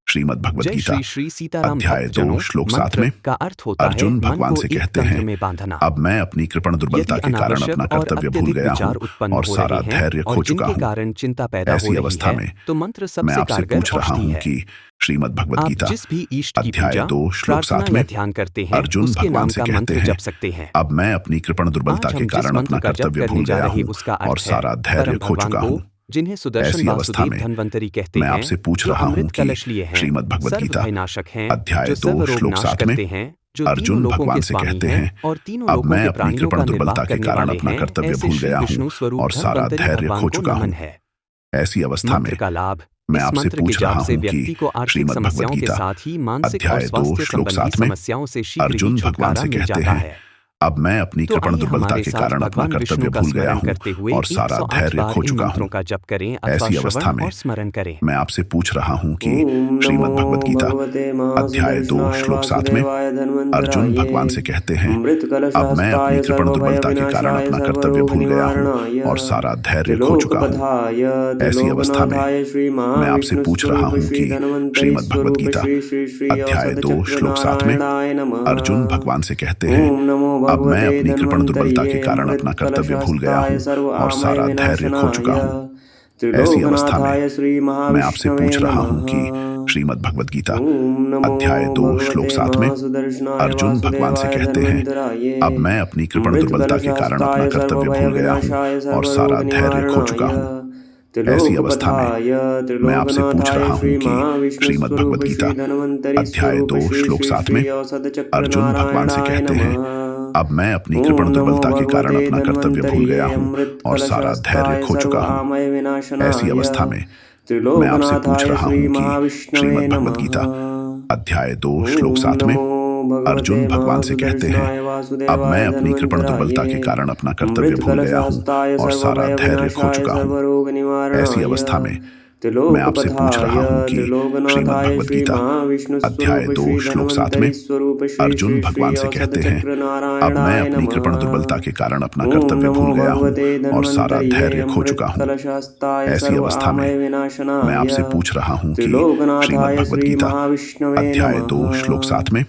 श्रीमद् भगवद जय गीता श्री श्री सीताराम अध्याय 2 भक्तजनों, श्लोक 7 मंत्र में का अर्थ होता है अर्जुन मन भगवान को से एक कहते तंत्र हैं, में बांधना। अब मैं अपनी कृपण दुर्बलता यदि के कारण अनावश्यक अपना और कर्तव्य भूल अत्यधिक गया विचार हूँ उत्पन्न और हो सारा रहे हैं धैर्य और खो चुका जिनके हूँ। कारण चिंता पैदा हो ऐसी रही अवस्था है में तो मंत्र मैं सबसे आपसे कारगर पूछ रहा औषधि हूँ है। कि श्रीमद् भगवद आप गीता जिस भी इष्ट की अध्याय पूजा, 2 श्लोक प्रार्थना 7 या में ध्यान करते हैं अर्जुन उसके भगवान नाम से का कहते मंत्र हैं, जप सकते हैं। अब मैं अपनी कृपण दुर्बलता आज के हम जिस कारण अपना मंत्र का जप कर्तव्य करने भूल जा गया रहे हूँ उसका और अर्थ है सारा धैर्य परम खो भगवान चुका को, हूँ। जिन्हें सुदर्शन ऐसी अवस्था वासुदेव में धन्वंतरी कहते मैं हैं, आपसे पूछ जो रहा हूँ अमृत कि कलश लिए हैं, श्रीमद् भगवद सर्व गीता भयनाशक हैं, अध्याय जो 2 सर्व रोग श्लोक नाश 7 में करते हैं, जो तीनों अर्जुन लोकों भगवान के से स्वामी कहते हैं हैं, और तीनों अब लोकों मैं के अपनी प्राणियों कृपण का निर्वाह दुर्बलता के करने कारण वाले अपना हैं, कर्तव्य ऐसे भूल श्री गया हूँ विष्णु स्वरूप और सारा धन्वंतरी धैर्य भगवान खो को चुका नमन हूँ। है। ऐसी अवस्था मंत्र में का लाभ, मैं इस आपसे मंत्र के पूछ रहा जाप से हूँ कि व्यक्ति को आर्थिक श्रीमद् भगवद समस्याओं के गीता साथ ही मानसिक और अध्याय 2 स्वास्थ्य श्लोक संबंधी 7 में समस्याओं से शीघ्र ही अर्जुन भगवान छुटकारा से मिल कहते जाता हैं, है। अब मैं अपनी तो कृपण आइए दुर्बलता हमारे के साथ कारण अपना भगवान कर्तव्य विष्णु का भूल गया स्मरण हूँ करते हुए और सारा 108 धैर्य बार खो इन चुका मंत्रों हूँ। का जप करें अथवा ऐसी अवस्था श्रवण में और स्मरण करें। मैं आपसे पूछ रहा हूँ कि ओम श्रीमद् नमो भगवद गीता भगवते अध्याय 2 महासुदर्शनाय श्लोक 7 में वासुदेवाय अर्जुन धन्वन्तराये भगवान से कहते हैं, अब मैं अपनी अमृतकलशहस्ताय कृपण दुर्बलता के कारण सर्वभयविनाशाय अपना कर्तव्य भूल गया हूँ सर्वरोगनिवारणाय और सारा धैर्य खो चुका हूँ। त्रिलोकपथाय ऐसी अवस्था में त्रिलोकनाथाय मैं आपसे पूछ रहा श्रीमहाविष्णुस्वरूप हूँ श्री कि धन्वन्तरि श्रीमद् भगवद स्वरूप गीता श्री श्री श्री अध्याय 2 श्लोक 7 में औसधचक्रनारायणाय नमः। अर्जुन भगवान से कहते हैं, ओम नमो अब मैं भगवते अपनी कृपण दुर्बलता के धन्वन्तरिये कारण अपना कर्तव्य भूल गया अमृतकलशहस्ताय हूँ सर्व और आमय सारा धैर्य खो चुका विनाशनाय हूँ। ऐसी अवस्था में त्रिलोकनाथाय श्री मैं आपसे महाविष्णवे पूछ रहा हूँ नमः। कि श्रीमद् भगवद गीता ओम नमो अध्याय 2 श्लोक भगवते 7 में महासुदर्शनाय अर्जुन भगवान से वासुदेवाय कहते हैं, धन्वन्तराये अब मैं अपनी कृपण दुर्बलता के कारण अपना अमृतकलशहस्ताय कर्तव्य भूल गया हूँ सर्वभयविनाशाय और सारा धैर्य खो चुका सर्वरोगनिवारणाय हूँ। ऐसी अवस्था में त्रिलोकपथाय मैं आपसे पूछ त्रिलोकनाथाय रहा हूँ श्री कि श्रीमद् महाविष्णुस्वरूप भगवद गीता श्री धन्वन्तरि अध्याय स्वरूप 2 श्री श्लोक श्री 7 में श्री अर्जुन भगवान से औसधचक्रनारायणाय कहते हैं, नमः। अब मैं अपनी ओम कृपण नमो दुर्बलता के कारण भगवते अपना कर्तव्य भूल गया धन्वन्तरिये हूँ और सारा धैर्य अमृतकलशहस्ताय खो सर्व चुका हूँ। आमय ऐसी विनाशनाय अवस्था में मैं आपसे पूछ त्रिलोकनाथाय रहा श्री हूँ कि महाविष्णवे श्रीमद् भगवद नमः। गीता अध्याय 2 श्लोक ओम 7 में नमो भगवते अर्जुन भगवान से कहते हैं, महासुदर्शनाय अब मैं वासुदेवाय अपनी कृपण दुर्बलता के धन्वन्तराये कारण अपना कर्तव्य भूल गया हूँ अमृतकलशहस्ताय और सारा धैर्य खो सर्वभयविनाशाय चुका हूँ। ऐसी सर्वरोगनिवारणाय अवस्था में मैं आपसे पूछ त्रिलोकपथाय रहा हूँ कि श्रीमद् त्रिलोकनाथाय भगवद श्री गीता महाविष्णुस्वरूप अध्याय 2 श्री श्लोक 7 में धन्वन्तरि स्वरूप श्री अर्जुन श्री भगवान श्री से कहते हैं, अब मैं औसधचक्रनारायणाय अपनी कृपण दुर्बलता नमः। के कारण अपना ओम कर्तव्य नमो भूल गया हूँ भगवते और सारा धन्वन्तरिये धैर्य खो चुका हूँ। अमृतकलशहस्ताय ऐसी सर्व अवस्था में आमय मैं विनाशनाय आपसे पूछ रहा हूँ कि श्रीमद् त्रिलोकनाथाय भगवद श्री गीता महाविष्णवे अध्याय 2 नमः। श्लोक 7 में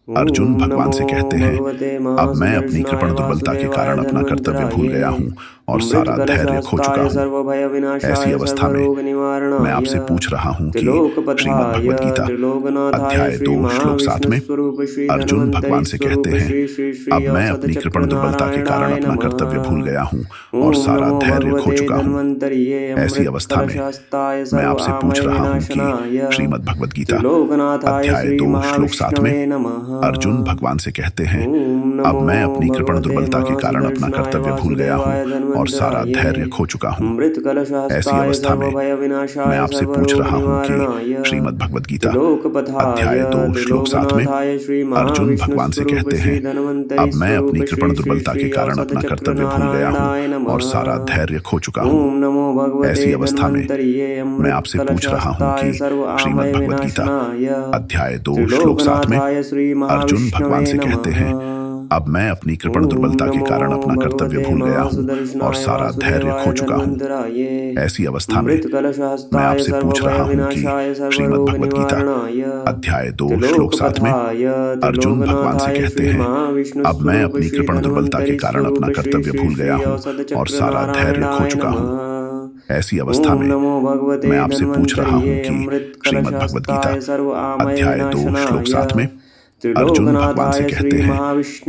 अर्जुन ओम भगवान से नमो कहते हैं, भगवते अब मैं अपनी महासुदर्शनाय कृपण दुर्बलता के वासुदेवाय कारण अपना कर्तव्य भूल धन्वन्तराये गया हूँ और सारा धैर्य खो चुका अमृतकलशहस्ताय हूँ। सर्वभयविनाशाय ऐसी अवस्था में मैं सर्वरोगनिवारणाय आपसे पूछ रहा हूँ कि श्रीमद् त्रिलोकपथाय भगवद गीता त्रिलोकनाथाय अध्याय श्री 2 श्लोक 7 में महाविष्णुस्वरूप श्री अर्जुन धन्वन्तरि भगवान से कहते स्वरूप हैं, श्री श्री श्री अब मैं अपनी कृपण दुर्बलता के कारण औसधचक्रनारायणाय अपना कर्तव्य भूल नमः। गया हूँ और ओम सारा नमो धैर्य खो भगवते चुका हूँ। धन्वन्तरिये ऐसी अवस्था में अमृतकलशहस्ताय मैं सर्व आपसे पूछ आमय रहा हूँ कि विनाशनाय श्रीमद् भगवद गीता त्रिलोकनाथाय अध्याय श्री 2 श्लोक 7 में महाविष्णवे नमः। अर्जुन भगवान से कहते हैं, ओम अब मैं नमो अपनी कृपण भगवते दुर्बलता के कारण अपना महासुदर्शनाय कर्तव्य भूल गया हूँ वासुदेवाय और सारा धन्वन्तराये धैर्य खो चुका हूँ। ऐसी अमृतकलशहस्ताय अवस्था में मैं सर्वभयविनाशाय आपसे पूछ रहा हूँ कि सर्वरोगनिवारणाय श्रीमद् भगवद गीता त्रिलोकपथाय अध्याय 2 श्लोक 7 में त्रिलोकनाथाय श्री अर्जुन भगवान से महाविष्णुस्वरूप कहते श्री हैं, धन्वन्तरि अब मैं स्वरूप अपनी कृपण श्री श्री दुर्बलता के श्री कारण अपना कर्तव्य भूल गया हूँ औसधचक्रनारायणाय और सारा नमः। धैर्य खो चुका हूँ। ओम नमो भगवते ऐसी अवस्था में धन्वन्तरिये मैं आपसे पूछ रहा हूँ अमृतकलशहस्ताय कि सर्व श्रीमद् आमय भगवद गीता विनाशनाय अध्याय 2 श्लोक 7 में त्रिलोकनाथाय श्री अर्जुन भगवान महाविष्णवे से कहते हैं, नमः। अब मैं अपनी कृपण दुर्बलता के कारण अपना कर्तव्य भूल गया हूँ और सारा धैर्य खो चुका हूँ। ऐसी अवस्था में मैं आपसे पूछ रहा हूँ कि श्रीमद् भगवद गीता अध्याय 2 श्लोक 7 में अर्जुन भगवान से कहते हैं, अब मैं अपनी कृपण दुर्बलता के कारण अपना कर्तव्य भूल गया हूँ और सारा धैर्य खो चुका हूँ। ऐसी अवस्था में मैं आपसे पूछ रहा हूँ कि श्रीमद् भगवद गीता अध्याय 2 श्लोक 7 में अर्जुन भगवान से कहते हैं,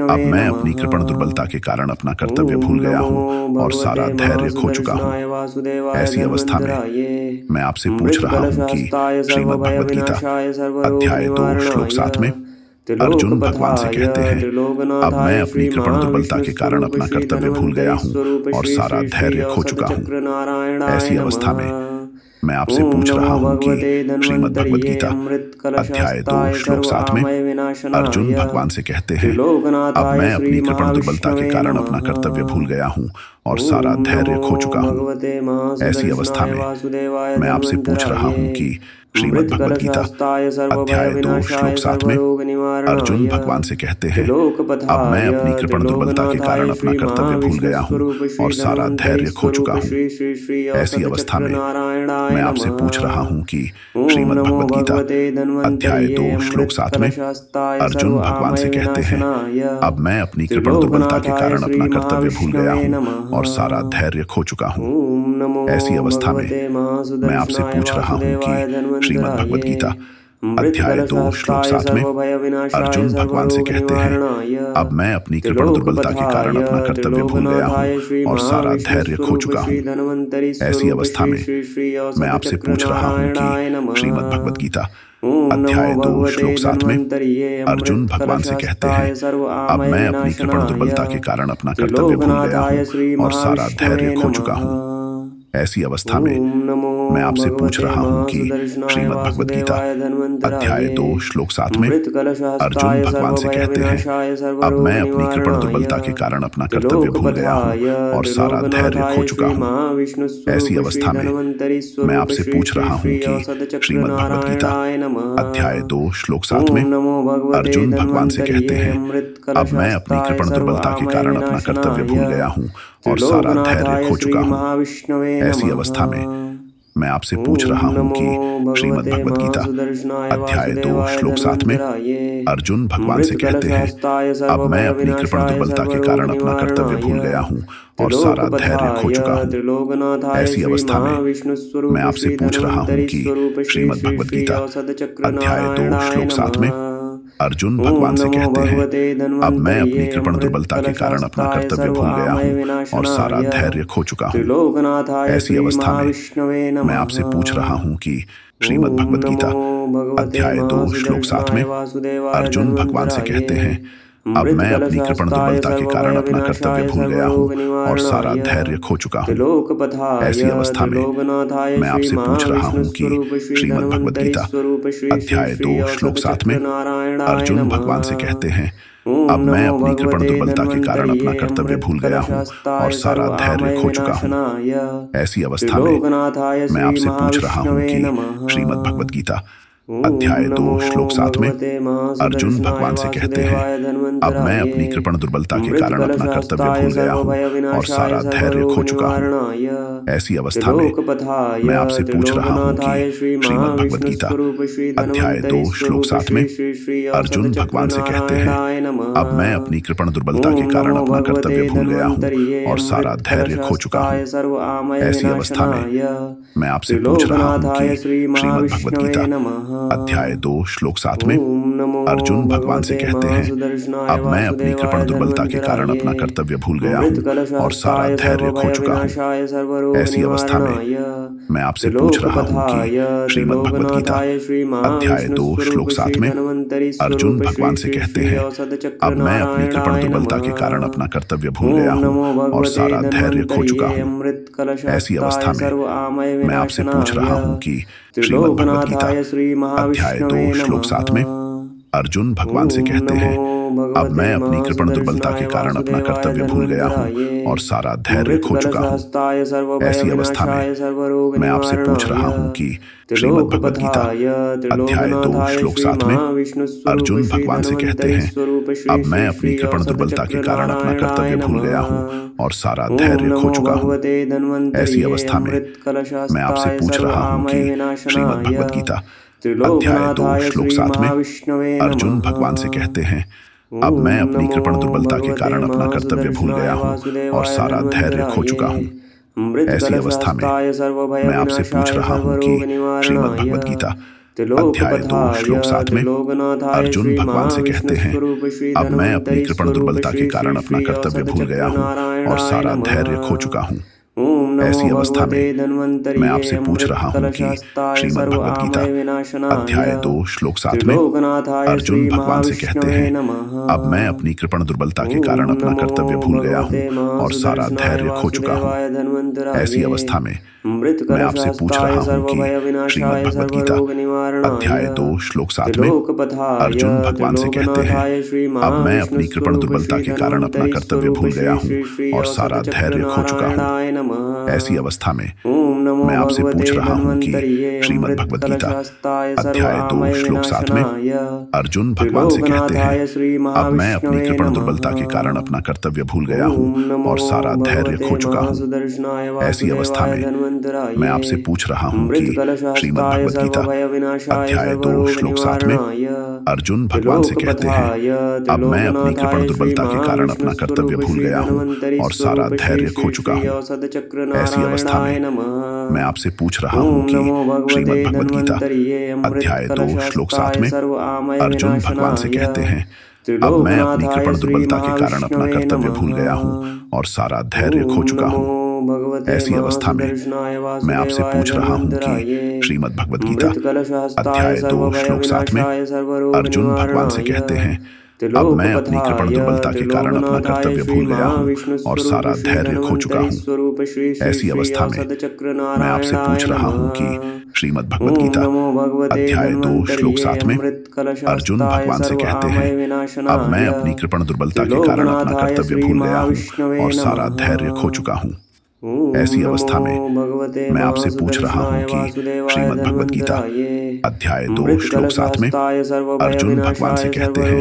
अब मैं अपनी कृपण दुर्बलता के कारण अपना कर्तव्य भूल गया हूँ और सारा धैर्य खो चुका हूँ। ऐसी अवस्था में मैं आपसे पूछ रहा हूँ कि श्रीमद् भगवद गीता अध्याय 2 श्लोक 7 में अर्जुन भगवान से कहते हैं, अब मैं अपनी कृपण दुर्बलता के कारण अपना कर्तव्य भूल गया हूँ और सारा धैर्य खो चुका हूँ। ऐसी अवस्था में मैं आपसे पूछ रहा हूँ कि श्रीमद् भगवद गीता अध्याय 2 श्लोक 7 में अर्जुन भगवान से कहते हैं, अब मैं अपनी कृपण दुर्बलता के कारण अपना कर्तव्य भूल गया हूँ और सारा धैर्य खो चुका हूँ। ऐसी अवस्था में मैं आपसे पूछ रहा हूँ कि श्रीमद् भगवद गीता अध्याय 2 श्लोक 7 में अर्जुन भगवान से कहते हैं, अब मैं अपनी कृपण दुर्बलता के कारण अपना कर्तव्य भूल गया हूँ और सारा धैर्य खो चुका हूँ। ऐसी अवस्था में मैं आपसे पूछ रहा हूँ कि श्रीमद् भगवद गीता अध्याय 2 श्लोक 7 में अर्जुन भगवान से कहते हैं, अब मैं अपनी कृपण दुर्बलता के कारण अपना कर्तव्य भूल गया हूँ और सारा धैर्य खो चुका हूँ। ऐसी अवस्था में मैं आपसे पूछ रहा हूँ कि श्रीमद् भगवद गीता अध्याय 2 श्लोक 7 में अर्जुन भगवान से कहते हैं, अब मैं अपनी कृपण दुर्बलता के कारण अपना कर्तव्य भूल गया हूँ और सारा धैर्य खो चुका हूँ। ऐसी अवस्था में मैं आपसे पूछ रहा हूँ कि श्रीमद् भगवद गीता अध्याय 2 श्लोक 7 में अर्जुन भगवान से कहते हैं, अब मैं अपनी कृपण दुर्बलता के कारण अपना कर्तव्य भूल गया हूँ और सारा धैर्य खो चुका हूँ। ऐसी अवस्था में मैं आपसे पूछ रहा हूँ कि श्रीमद् भगवद गीता अध्याय 2 श्लोक 7 में अर्जुन भगवान से कहते हैं, अब मैं अपनी कृपण दुर्बलता के कारण अपना कर्तव्य भूल गया हूँ और सारा धैर्य खो चुका हूँ। ऐसी अवस्था में मैं आपसे पूछ रहा हूँ कि श्रीमद् भगवद गीता अध्याय 2 श्लोक 7 में अर्जुन भगवान से कहते हैं, अब मैं अपनी कृपण दुर्बलता के कारण अपना कर्तव्य भूल गया हूँ और सारा धैर्य खो चुका हूँ। ऐसी अवस्था में मैं आपसे पूछ रहा हूँ कि श्रीमद् भगवद गीता अध्याय 2 श्लोक 7 में अर्जुन भगवान से कहते हैं, अब मैं अपनी कृपण दुर्बलता के कारण अपना कर्तव्य भूल गया हूँ और सारा धैर्य खो चुका हूँ। ऐसी अवस्था में मैं आपसे पूछ रहा हूँ कि श्रीमद् भगवद गीता अध्याय 2 श्लोक 7 में अर्जुन भगवान से कहते हैं, अब मैं अपनी कृपण दुर्बलता के कारण अपना कर्तव्य भूल गया हूँ और सारा धैर्य खो चुका हूँ। ऐसी अवस्था में मैं आपसे पूछ रहा हूँ कि श्रीमद् भगवद गीता अध्याय 2 श्लोक 7 में अर्जुन भगवान से कहते हैं, अब मैं अपनी कृपण दुर्बलता के कारण अपना कर्तव्य भूल गया हूँ और सारा धैर्य खो चुका हूँ। ऐसी अवस्था में मैं आपसे पूछ रहा हूँ कि श्रीमद् भगवद गीता अध्याय 2 श्लोक 7 में अर्जुन भगवान से कहते हैं, अब मैं अपनी कृपण दुर्बलता के कारण अपना कर्तव्य भूल गया हूँ और सारा धैर्य खो चुका हूँ। ऐसी अवस्था में मैं आपसे पूछ रहा हूँ कि श्रीमद् भगवद गीता अध्याय 2 श्लोक 7 में अर्जुन भगवान से कहते हैं, अब मैं अपनी कृपण दुर्बलता के कारण अपना कर्तव्य भूल गया हूँ और सारा धैर्य खो चुका हूँ। ऐसी अवस्था में मैं आपसे पूछ रहा हूँ कि श्रीमद् भगवद गीता अध्याय 2 श्लोक 7 में अर्जुन भगवान से कहते हैं, अब मैं अपनी कृपण दुर्बलता के कारण अपना कर्तव्य भूल गया हूँ और सारा धैर्य खो चुका हूँ। ऐसी अवस्था में मैं आपसे पूछ रहा हूँ कि श्रीमद् भगवद गीता अध्याय 2 श्लोक 7 में अर्जुन भगवान से कहते हैं, अब मैं अपनी कृपण दुर्बलता के कारण अपना कर्तव्य भूल गया हूँ और सारा धैर्य खो चुका हूँ। ऐसी अवस्था में मैं आपसे पूछ रहा हूँ कि श्रीमद् भगवद गीता अध्याय 2 श्लोक 7 में अर्जुन भगवान से कहते हैं, अब मैं अपनी कृपण दुर्बलता के कारण अपना कर्तव्य भूल गया हूँ और सारा धैर्य खो चुका हूँ। ऐसी अवस्था में मैं आपसे पूछ रहा हूँ कि श्रीमद् भगवद गीता अध्याय 2 श्लोक 7 में अर्जुन भगवान से कहते हैं, अब मैं अपनी कृपण दुर्बलता के कारण अपना कर्तव्य भूल गया हूँ और सारा धैर्य खो चुका हूँ। ऐसी अवस्था में मैं आपसे पूछ रहा हूँ कि श्रीमद् भगवद गीता अध्याय 2 श्लोक 7 में अर्जुन भगवान से कहते हैं, अब मैं अपनी कृपण दुर्बलता के कारण अपना कर्तव्य भूल गया हूँ और सारा धैर्य खो चुका हूँ। ऐसी अवस्था में मैं आपसे पूछ रहा हूँ कि श्रीमद् भगवद गीता अध्याय 2 श्लोक 7 में अर्जुन भगवान से कहते हैं, अब मैं अपनी कृपण दुर्बलता के कारण अपना कर्तव्य भूल गया हूँ और सारा धैर्य खो चुका हूँ। ऐसी अवस्था में मैं आपसे पूछ रहा हूँ कि श्रीमद् भगवद गीता अध्याय 2 श्लोक 7 में अर्जुन भगवान से कहते हैं, अब मैं अपनी कृपण दुर्बलता के कारण अपना कर्तव्य भूल गया हूँ और सारा धैर्य खो चुका हूँ। ऐसी अवस्था में मैं आपसे पूछ रहा हूँ कि श्रीमद् भगवद गीता अध्याय 2 श्लोक 7 में अर्जुन भगवान से कहते हैं, अब मैं अपनी कृपण दुर्बलता के कारण अपना कर्तव्य भूल गया हूँ और सारा धैर्य खो चुका हूँ। ऐसी अवस्था में मैं आपसे पूछ रहा हूँ कि श्रीमद् भगवद गीता अध्याय 2 श्लोक 7 में अर्जुन भगवान से कहते हैं, अब मैं अपनी कृपण दुर्बलता के कारण अपना कर्तव्य भूल गया हूँ और सारा धैर्य खो चुका हूँ। नमः। ऐसी अवस्था में ओम नमो मैं आपसे पूछ भगवते रहा हूँ कि धन्वंतरिये श्रीमद् भगवद गीता अमृतकलशहस्ताय अध्याय 2 श्लोक 7 में सर्वकामविनाशनाय अर्जुन भगवान से कहते त्रिलोकनाथाय हैं, श्री अब मैं अपनी महाविष्णवे कृपण नमः। दुर्बलता के कारण अपना कर्तव्य भूल गया ओम हूँ नमो और सारा धैर्य भगवते खो चुका हूँ। महासुदर्शनाय ऐसी अवस्था वासुदेवाय में धन्वंतराय मैं आपसे पूछ रहा हूँ कि श्रीमद् अमृतकलशहस्ताय भगवद गीता सर्वभयविनाशाय अध्याय 2 श्लोक 7 में सर्वरोगनिवारणाय अर्जुन भगवान से कहते हैं, त्रिलोकपथाय अब मैं अपनी कृपण त्रिलोकनाथाय श्री दुर्बलता के कारण अपना कर्तव्य महाविष्णुस्वरूप भूल श्री गया हूँ धन्वंतरि और सारा स्वरूप धैर्य श्री खो श्री चुका श्री हूँ। औषधचक्र ऐसी अवस्था नारायणाय में नमः। मैं आपसे पूछ रहा हूँ ओम कि नमो भगवते श्रीमद् भगवद गीता धन्वंतरिये अध्याय 2 श्लोक 7 अमृतकलशहस्ताय में सर्व आमय अर्जुन भगवान से विनाशनाय कहते हैं, अब मैं अपनी त्रिलोकनाथाय कृपण श्री दुर्बलता के कारण अपना महाविष्णवे कर्तव्य नमः। भूल गया हूँ और सारा धैर्य खो ओम चुका नमो हूँ। भगवते ऐसी अवस्था में महासुदर्शनाय मैं आपसे वासुदेवाय पूछ रहा हूँ कि धन्वंतराय श्रीमद् भगवद गीता अमृतकलशहस्ताय अध्याय 2 श्लोक 7 में सर्वभयविनाशाय अर्जुन भगवान से सर्वरोगनिवारणाय कहते हैं, अब मैं अपनी कृपण त्रिलोकपथाय दुर्बलता के कारण अपना त्रिलोकनाथाय कर्तव्य श्री भूल गया हूँ और महाविष्णुस्वरूप सारा श्री धैर्य खो चुका धन्वंतरि हूँ। स्वरूप श्री श्री ऐसी श्री अवस्था में औषधचक्र मैं आपसे पूछ नारायणाय रहा हूँ कि नमः। श्रीमद् भगवद ओम गीता नमो भगवते अध्याय 2 श्लोक धन्वंतरिये 7 में अर्जुन अमृतकलशहस्ताय भगवान से सर्व कहते आमय हैं, अब मैं विनाशनाय अपनी कृपण दुर्बलता के कारण अपना त्रिलोकनाथाय कर्तव्य श्री भूल गया हूँ महाविष्णवे और सारा नमः। धैर्य खो चुका हूँ। ओम ऐसी नमो अवस्था में भगवते मैं आपसे पूछ रहा हूँ महासुदर्शनाय कि वासुदेवाय श्रीमद् भगवद गीता धन्वंतराय अध्याय 2 श्लोक 7 में अमृतकलशहस्ताय अर्जुन भगवान से सर्वभयविनाशाय कहते हैं,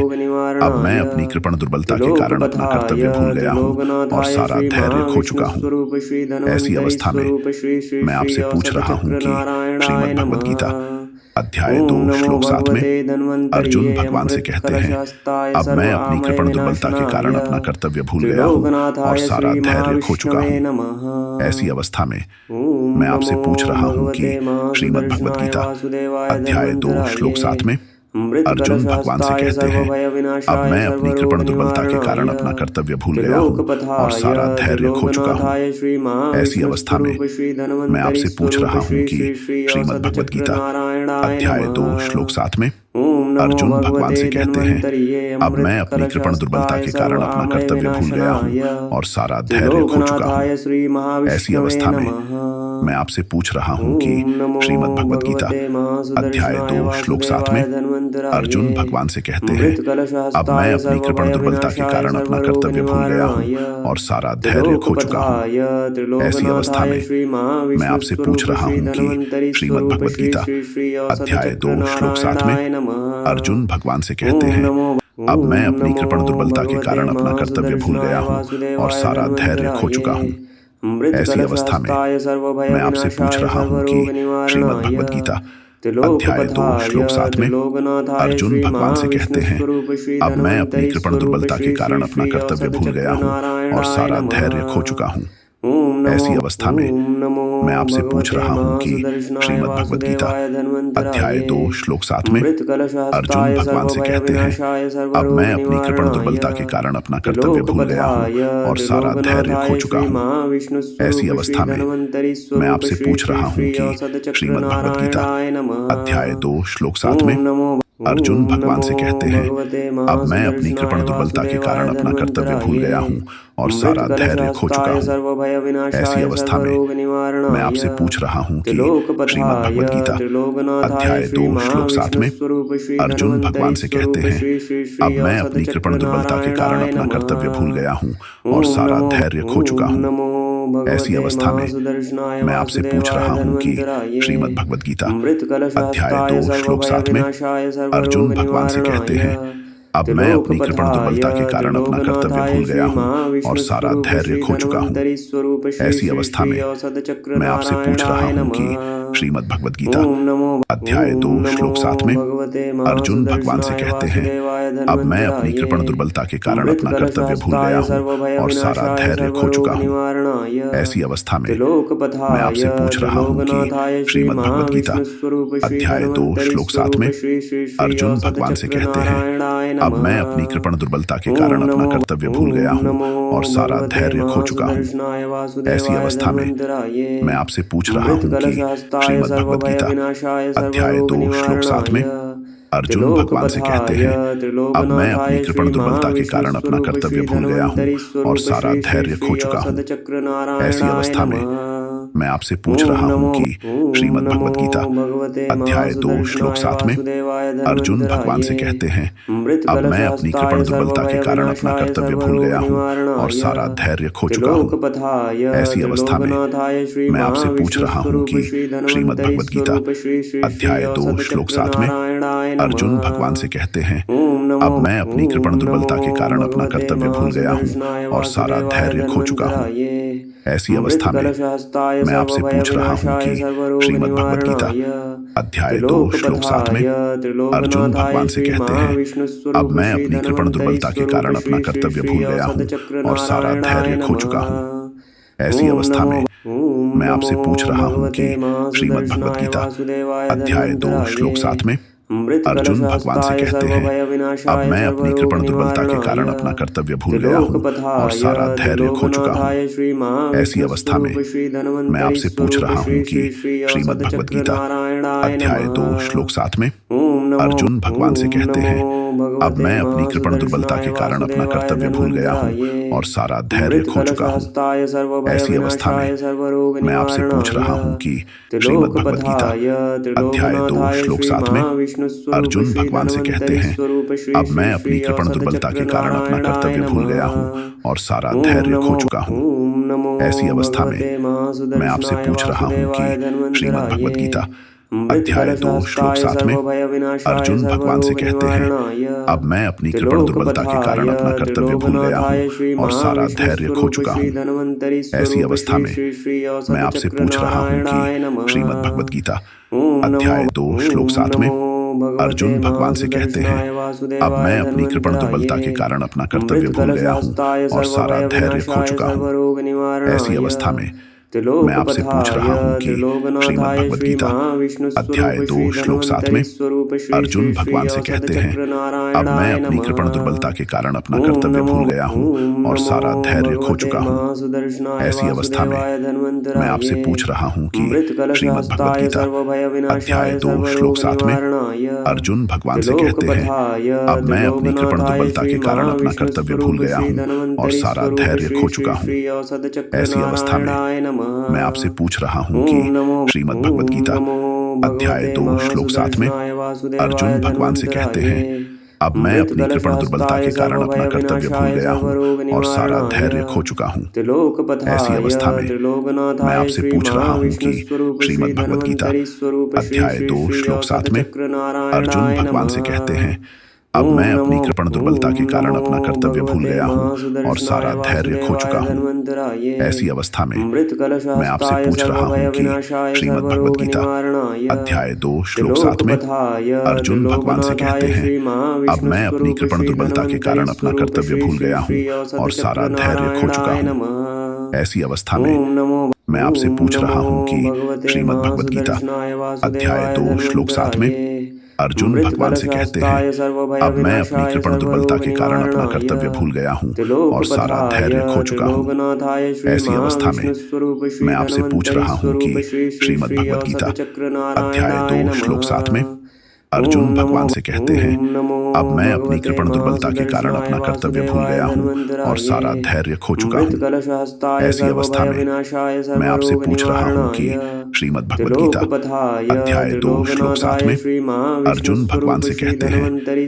अब मैं सर्वरोगनिवारणाय अपनी कृपण दुर्बलता के कारण अपना कर्तव्य त्रिलोकपथाय भूल गया हूँ और त्रिलोकनाथाय सारा श्री धैर्य खो चुका हूँ। महाविष्णुस्वरूप श्री ऐसी धन्वंतरि अवस्था में स्वरूप श्री श्री मैं श्री आपसे पूछ रहा हूँ औषधचक्र कि नारायणाय श्रीमद् भगवद गीता नमः। अध्याय ओम 2 नमो श्लोक 7 में भगवते अर्जुन धन्वंतरिये भगवान से कहते हैं, अमृतकलशहस्ताय अब सर्व मैं अपनी आमय कृपण दुर्बलता के कारण विनाशनाय अपना कर्तव्य भूल गया हूँ और त्रिलोकनाथाय सारा श्री धैर्य खो चुका महाविष्णवे हूँ। नमः। ऐसी अवस्था में ओम मैं आपसे नमो पूछ रहा हूँ कि भगवते श्रीमद् भगवद महासुदर्शनाय गीता वासुदेवाय अध्याय 2 श्लोक 7 में अर्जुन भगवान से अमृतकलशहस्ताय कहते हैं, अब सर्वभयविनाशाय मैं अपनी कृपण दुर्बलता के कारण सर्वरोगनिवारणाय अपना कर्तव्य भूल गया हूँ और त्रिलोकपथाय सारा धैर्य खो चुका हूँ। त्रिलोकनाथाय श्री ऐसी अवस्था में महाविष्णुस्वरूप श्री मैं धन्वंतरि आपसे पूछ स्वरूप रहा हूँ श्री कि श्री श्री श्रीमद् भगवद औषधचक्र गीता नारायणाय अध्याय 2 नमः। श्लोक 7 में ओम नमो अर्जुन भगवान से भगवते कहते हैं, धन्वंतरिये अब मैं अपनी कृपण दुर्बलता अमृतकलशहस्ताय के सर्व कारण अपना आमय कर्तव्य भूल गया हूँ विनाशनाय और सारा धैर्य खो चुका हूँ। त्रिलोकनाथाय श्री ऐसी महाविष्णवे अवस्था में नमः। मैं आपसे पूछ रहा हूँ कि ओम नमो श्रीमद् भगवद गीता भगवते अध्याय महासुदर्शनाय 2 श्लोक 7 में वासुदेवाय धन्वंतराय अर्जुन भगवान से कहते हैं, अब मैं अमृतकलशहस्ताय अपनी कृपण दुर्बलता के सर्वभयविनाशाय कारण अपना कर्तव्य भूल गया हूँ सर्वरोगनिवारणाय और सारा धैर्य खो चुका हूँ। त्रिलोकपथाय ऐसी अवस्था त्रिलोकनाथाय में श्री मैं आपसे पूछ महाविष्णुस्वरूप रहा श्री हूँ कि धन्वंतरि श्रीमद् स्वरूप भगवद श्री गीता श्री श्री अध्याय औषधचक्र 2 श्लोक 7 में नारायणाय नमः। अर्जुन भगवान से कहते ओम हैं, नमो अब मैं ओम अपनी नमो कृपण दुर्बलता के भगवते कारण अपना कर्तव्य भूल गया महासुदर्शनाय हूँ और वासुदेवाय सारा धैर्य खो चुका धन्वंतराय हूँ। ऐसी अवस्था में अमृतकलशहस्ताय मैं आपसे पूछ सर्वभयविनाशाय रहा हूँ कि श्रीमद् सर्वरोगनिवारणाय भगवद गीता अध्याय 2 त्रिलोकपथाय श्लोक 7 में त्रिलोकनाथाय अर्जुन श्री भगवान से कहते हैं, महाविष्णुस्वरूप श्री अब मैं अपनी धन्वंतरि कृपण स्वरूप दुर्बलता के श्री कारण श्री अपना श्री कर्तव्य भूल गया औषधचक्र हूँ और नारायणाय सारा धैर्य खो नमः। चुका हूँ। ओम ऐसी नमो अवस्था में ओम नमो मैं आपसे पूछ भगवते रहा हूँ कि महासुदर्शनाय श्रीमद् भगवद गीता वासुदेवाय अध्याय धन्वंतराय 2 श्लोक 7 में अर्जुन अमृतकलशहस्ताय भगवान से कहते हैं, सर्वभयविनाशाय अब मैं अपनी कृपण दुर्बलता के सर्वरोगनिवारणाय कारण अपना कर्तव्य भूल गया हूँ त्रिलोकपथाय और सारा धैर्य खो त्रिलोकनाथाय चुका श्री हूँ। ऐसी महाविष्णुस्वरूप श्री अवस्था में धन्वंतरि मैं स्वरूप आपसे श्री पूछ श्री रहा हूँ श्री कि औषधचक्र श्रीमद् भगवद गीता नारायणाय नमः। अध्याय 2 श्लोक 7 में ओम नमो अर्जुन ओम भगवान से नमो कहते हैं, भगवते अब मैं अपनी कृपण महासुदर्शनाय दुर्बलता के कारण वासुदेवाय अपना कर्तव्य भूल गया धन्वंतराय हूँ और सारा धैर्य खो चुका अमृतकलशहस्ताय हूँ। ऐसी सर्वभयविनाशाय अवस्था में मैं सर्वरोगनिवारणाय आपसे पूछ रहा हूँ कि श्रीमद् त्रिलोकपथाय भगवद गीता त्रिलोकनाथाय अध्याय श्री 2 श्लोक 7 में महाविष्णुस्वरूप श्री अर्जुन भगवान धन्वंतरि से कहते स्वरूप हैं, श्री श्री श्री अब मैं अपनी औषधचक्र कृपण दुर्बलता के कारण नारायणाय अपना कर्तव्य भूल नमः। गया हूँ और ओम सारा नमो धैर्य खो चुका ओम हूँ। नमो ऐसी भगवते अवस्था में महासुदर्शनाय मैं आपसे पूछ वासुदेवाय रहा हूँ कि धन्वंतराय श्रीमद् भगवद गीता अध्याय अमृतकलशहस्ताय 2 श्लोक 7 में सर्वभयविनाशाय अर्जुन भगवान से कहते हैं, सर्वरोगनिवारणाय अब मैं अपनी कृपण त्रिलोकपथाय दुर्बलता के कारण अपना कर्तव्य त्रिलोकनाथाय भूल श्री गया हूँ और सारा महाविष्णुस्वरूप धैर्य श्री खो चुका हूँ। धन्वंतरि स्वरूप श्री ऐसी श्री अवस्था श्री में औषधचक्र मैं आपसे पूछ रहा नारायणाय हूँ कि नमः। श्रीमद् भगवद गीता ओम नमो अध्याय 2 ओम श्लोक 7 में भगवते अर्जुन भगवान से महासुदर्शनाय कहते हैं, वासुदेवाय अब मैं अपनी कृपण धन्वंतराय दुर्बलता के कारण अपना कर्तव्य भूल गया अमृतकलशहस्ताय हूँ और सारा सर्वभयविनाशाय धैर्य खो चुका हूँ। सर्वरोगनिवारणाय ऐसी अवस्था में मैं त्रिलोकपथाय आपसे पूछ रहा हूँ कि त्रिलोकनाथाय श्री श्रीमद् भगवद गीता महाविष्णुस्वरूप श्री अध्याय 2 धन्वंतरि श्लोक 7 स्वरूप में श्री श्री श्री अर्जुन भगवान से औषधचक्र कहते हैं, नारायणाय अब मैं अपनी नमः। कृपण दुर्बलता के कारण अपना कर्तव्य भूल गया ओम हूँ नमो और सारा भगवते धैर्य खो चुका हूँ। महासुदर्शनाय ऐसी वासुदेवाय अवस्था में धन्वंतराय मैं आपसे पूछ रहा हूँ कि अमृतकलशहस्ताय श्रीमद् भगवद गीता सर्वभयविनाशाय अध्याय 2 श्लोक 7 में सर्वरोगनिवारणाय अर्जुन भगवान से कहते हैं, अब मैं अपनी त्रिलोकपथाय कृपण दुर्बलता के कारण अपना श्री कर्तव्य भूल गया हूँ धन्वंतरि और स्वरूप सारा श्री धैर्य श्री खो श्री चुका हूँ। औषधचक्र ऐसी नारायणाय अवस्था में नमः। मैं आपसे पूछ रहा हूँ कि श्रीमद् भगवद गीता अध्याय 2 श्लोक 7 में अर्जुन भगवान से कहते हैं, अब मैं अपनी कृपण दुर्बलता के कारण अपना कर्तव्य भूल गया हूँ और सारा धैर्य खो चुका हूँ। ऐसी अवस्था में मैं आपसे पूछ रहा हूँ कि श्रीमद् भगवद गीता अध्याय 2 श्लोक 7 में अर्जुन भगवान से कहते हैं, अब मैं अपनी कृपण दुर्बलता के कारण अपना कर्तव्य भूल गया हूँ और सारा धैर्य खो चुका हूँ। ऐसी अवस्था में मैं आपसे पूछ रहा हूँ कि श्रीमद् भगवद गीता अध्याय 2 श्लोक 7 में अर्जुन भगवान से कहते हैं, अब मैं अपनी कृपण दुर्बलता के कारण अपना कर्तव्य भूल गया हूँ और सारा धैर्य खो चुका हूँ। ऐसी अवस्था में मैं आपसे पूछ रहा हूँ कि श्रीमद् भगवद गीता अध्याय 2 श्लोक 7 में अर्जुन भगवान से कहते हैं, अब मैं अपनी कृपण दुर्बलता के कारण अपना कर्तव्य भूल गया हूँ और सारा धैर्य खो चुका हूँ। ऐसी अवस्था में मैं आपसे पूछ रहा हूँ कि श्रीमद् भगवद गीता अध्याय 2 श्लोक 7 में अर्जुन भगवान से कहते हैं, अब मैं अपनी कृपण दुर्बलता के कारण अपना कर्तव्य भूल गया हूँ और सारा धैर्य खो चुका हूँ। ऐसी अवस्था में मैं आपसे पूछ रहा हूँ कि श्रीमद् भगवद गीता अध्याय 2 श्लोक 7 में अर्जुन भगवान से कहते हैं, अब मैं अपनी कृपण दुर्बलता के कारण अपना कर्तव्य भूल गया हूँ और सारा धैर्य खो चुका हूँ। ऐसी अवस्था में मैं आपसे पूछ रहा हूँ कि श्रीमद् भगवद गीता अध्याय 2 श्लोक 7 में अर्जुन भगवान से कहते हैं, अब मैं अपनी कृपण दुर्बलता के कारण अपना कर्तव्य भूल गया हूँ और सारा धैर्य खो चुका हूँ। ऐसी अवस्था में मैं आपसे पूछ रहा हूँ कि श्रीमद् भगवद गीता अध्याय 2 श्लोक 7 में अर्जुन भगवान से कहते हैं, अब मैं अपनी कृपण दुर्बलता के कारण अपना कर्तव्य भूल गया हूँ और सारा धैर्य खो चुका हूँ। ऐसी अवस्था में मैं आपसे पूछ रहा हूँ कि श्रीमद् भगवद गीता अध्याय 2 श्लोक 7 में अर्जुन भगवान से कहते हैं, अब मैं अपनी कृपण दुर्बलता के कारण अपना कर्तव्य भूल गया हूँ और सारा धैर्य खो चुका हूँ। ऐसी अवस्था में मैं आपसे पूछ रहा हूँ कि श्रीमद् भगवद गीता अध्याय 2 श्लोक 7 में अर्जुन भगवान से कहते हैं, अब मैं अपनी कृपण दुर्बलता के कारण अपना कर्तव्य भूल गया हूँ और सारा धैर्य खो चुका हूँ। ऐसी अवस्था में मैं आपसे पूछ रहा हूँ कि श्रीमद् भगवद गीता अध्याय 2 श्लोक 7 में अर्जुन भगवान से कहते हैं, अब मैं अपनी कृपण दुर्बलता के कारण अपना कर्तव्य भूल गया हूँ और सारा धैर्य खो चुका हूँ। ऐसी अवस्था में मैं आपसे पूछ रहा हूँ कि श्रीमद् भगवद गीता अध्याय 2 श्लोक 7 में अर्जुन भगवान से कहते हैं, अब मैं अपनी कृपण दुर्बलता के कारण अपना कर्तव्य भूल गया हूँ और सारा धैर्य खो चुका हूँ। ऐसी अवस्था में मैं आपसे पूछ रहा हूँ कि श्रीमद् भगवद गीता अध्याय 2 श्लोक 7 में अर्जुन भगवान से कहते हैं, अब मैं अपनी कृपण दुर्बलता के कारण अपना कर्तव्य भूल गया हूँ और सारा धैर्य खो चुका हूँ। ऐसी अवस्था में मैं आपसे पूछ रहा हूँ कि श्रीमद् भगवद गीता अध्याय 2 श्लोक 7 में अर्जुन भगवान से कहते हैं, अब मैं अपनी कृपण दुर्बलता के कारण अपना कर्तव्य भूल गया हूँ और सारा धैर्य खो चुका हूँ। ऐसी अवस्था में मैं आपसे पूछ रहा हूँ कि श्रीमद् भगवद गीता अध्याय 2 श्लोक 7 में अर्जुन भगवान से कहते हैं, अब मैं अपनी कृपण दुर्बलता के कारण अपना कर्तव्य भूल गया हूँ और सारा धैर्य खो चुका हूँ। ऐसी अवस्था में मैं आपसे पूछ रहा हूँ कि श्रीमद् भगवद गीता अध्याय 2 श्लोक 7 में अर्जुन भगवान से कहते हैं,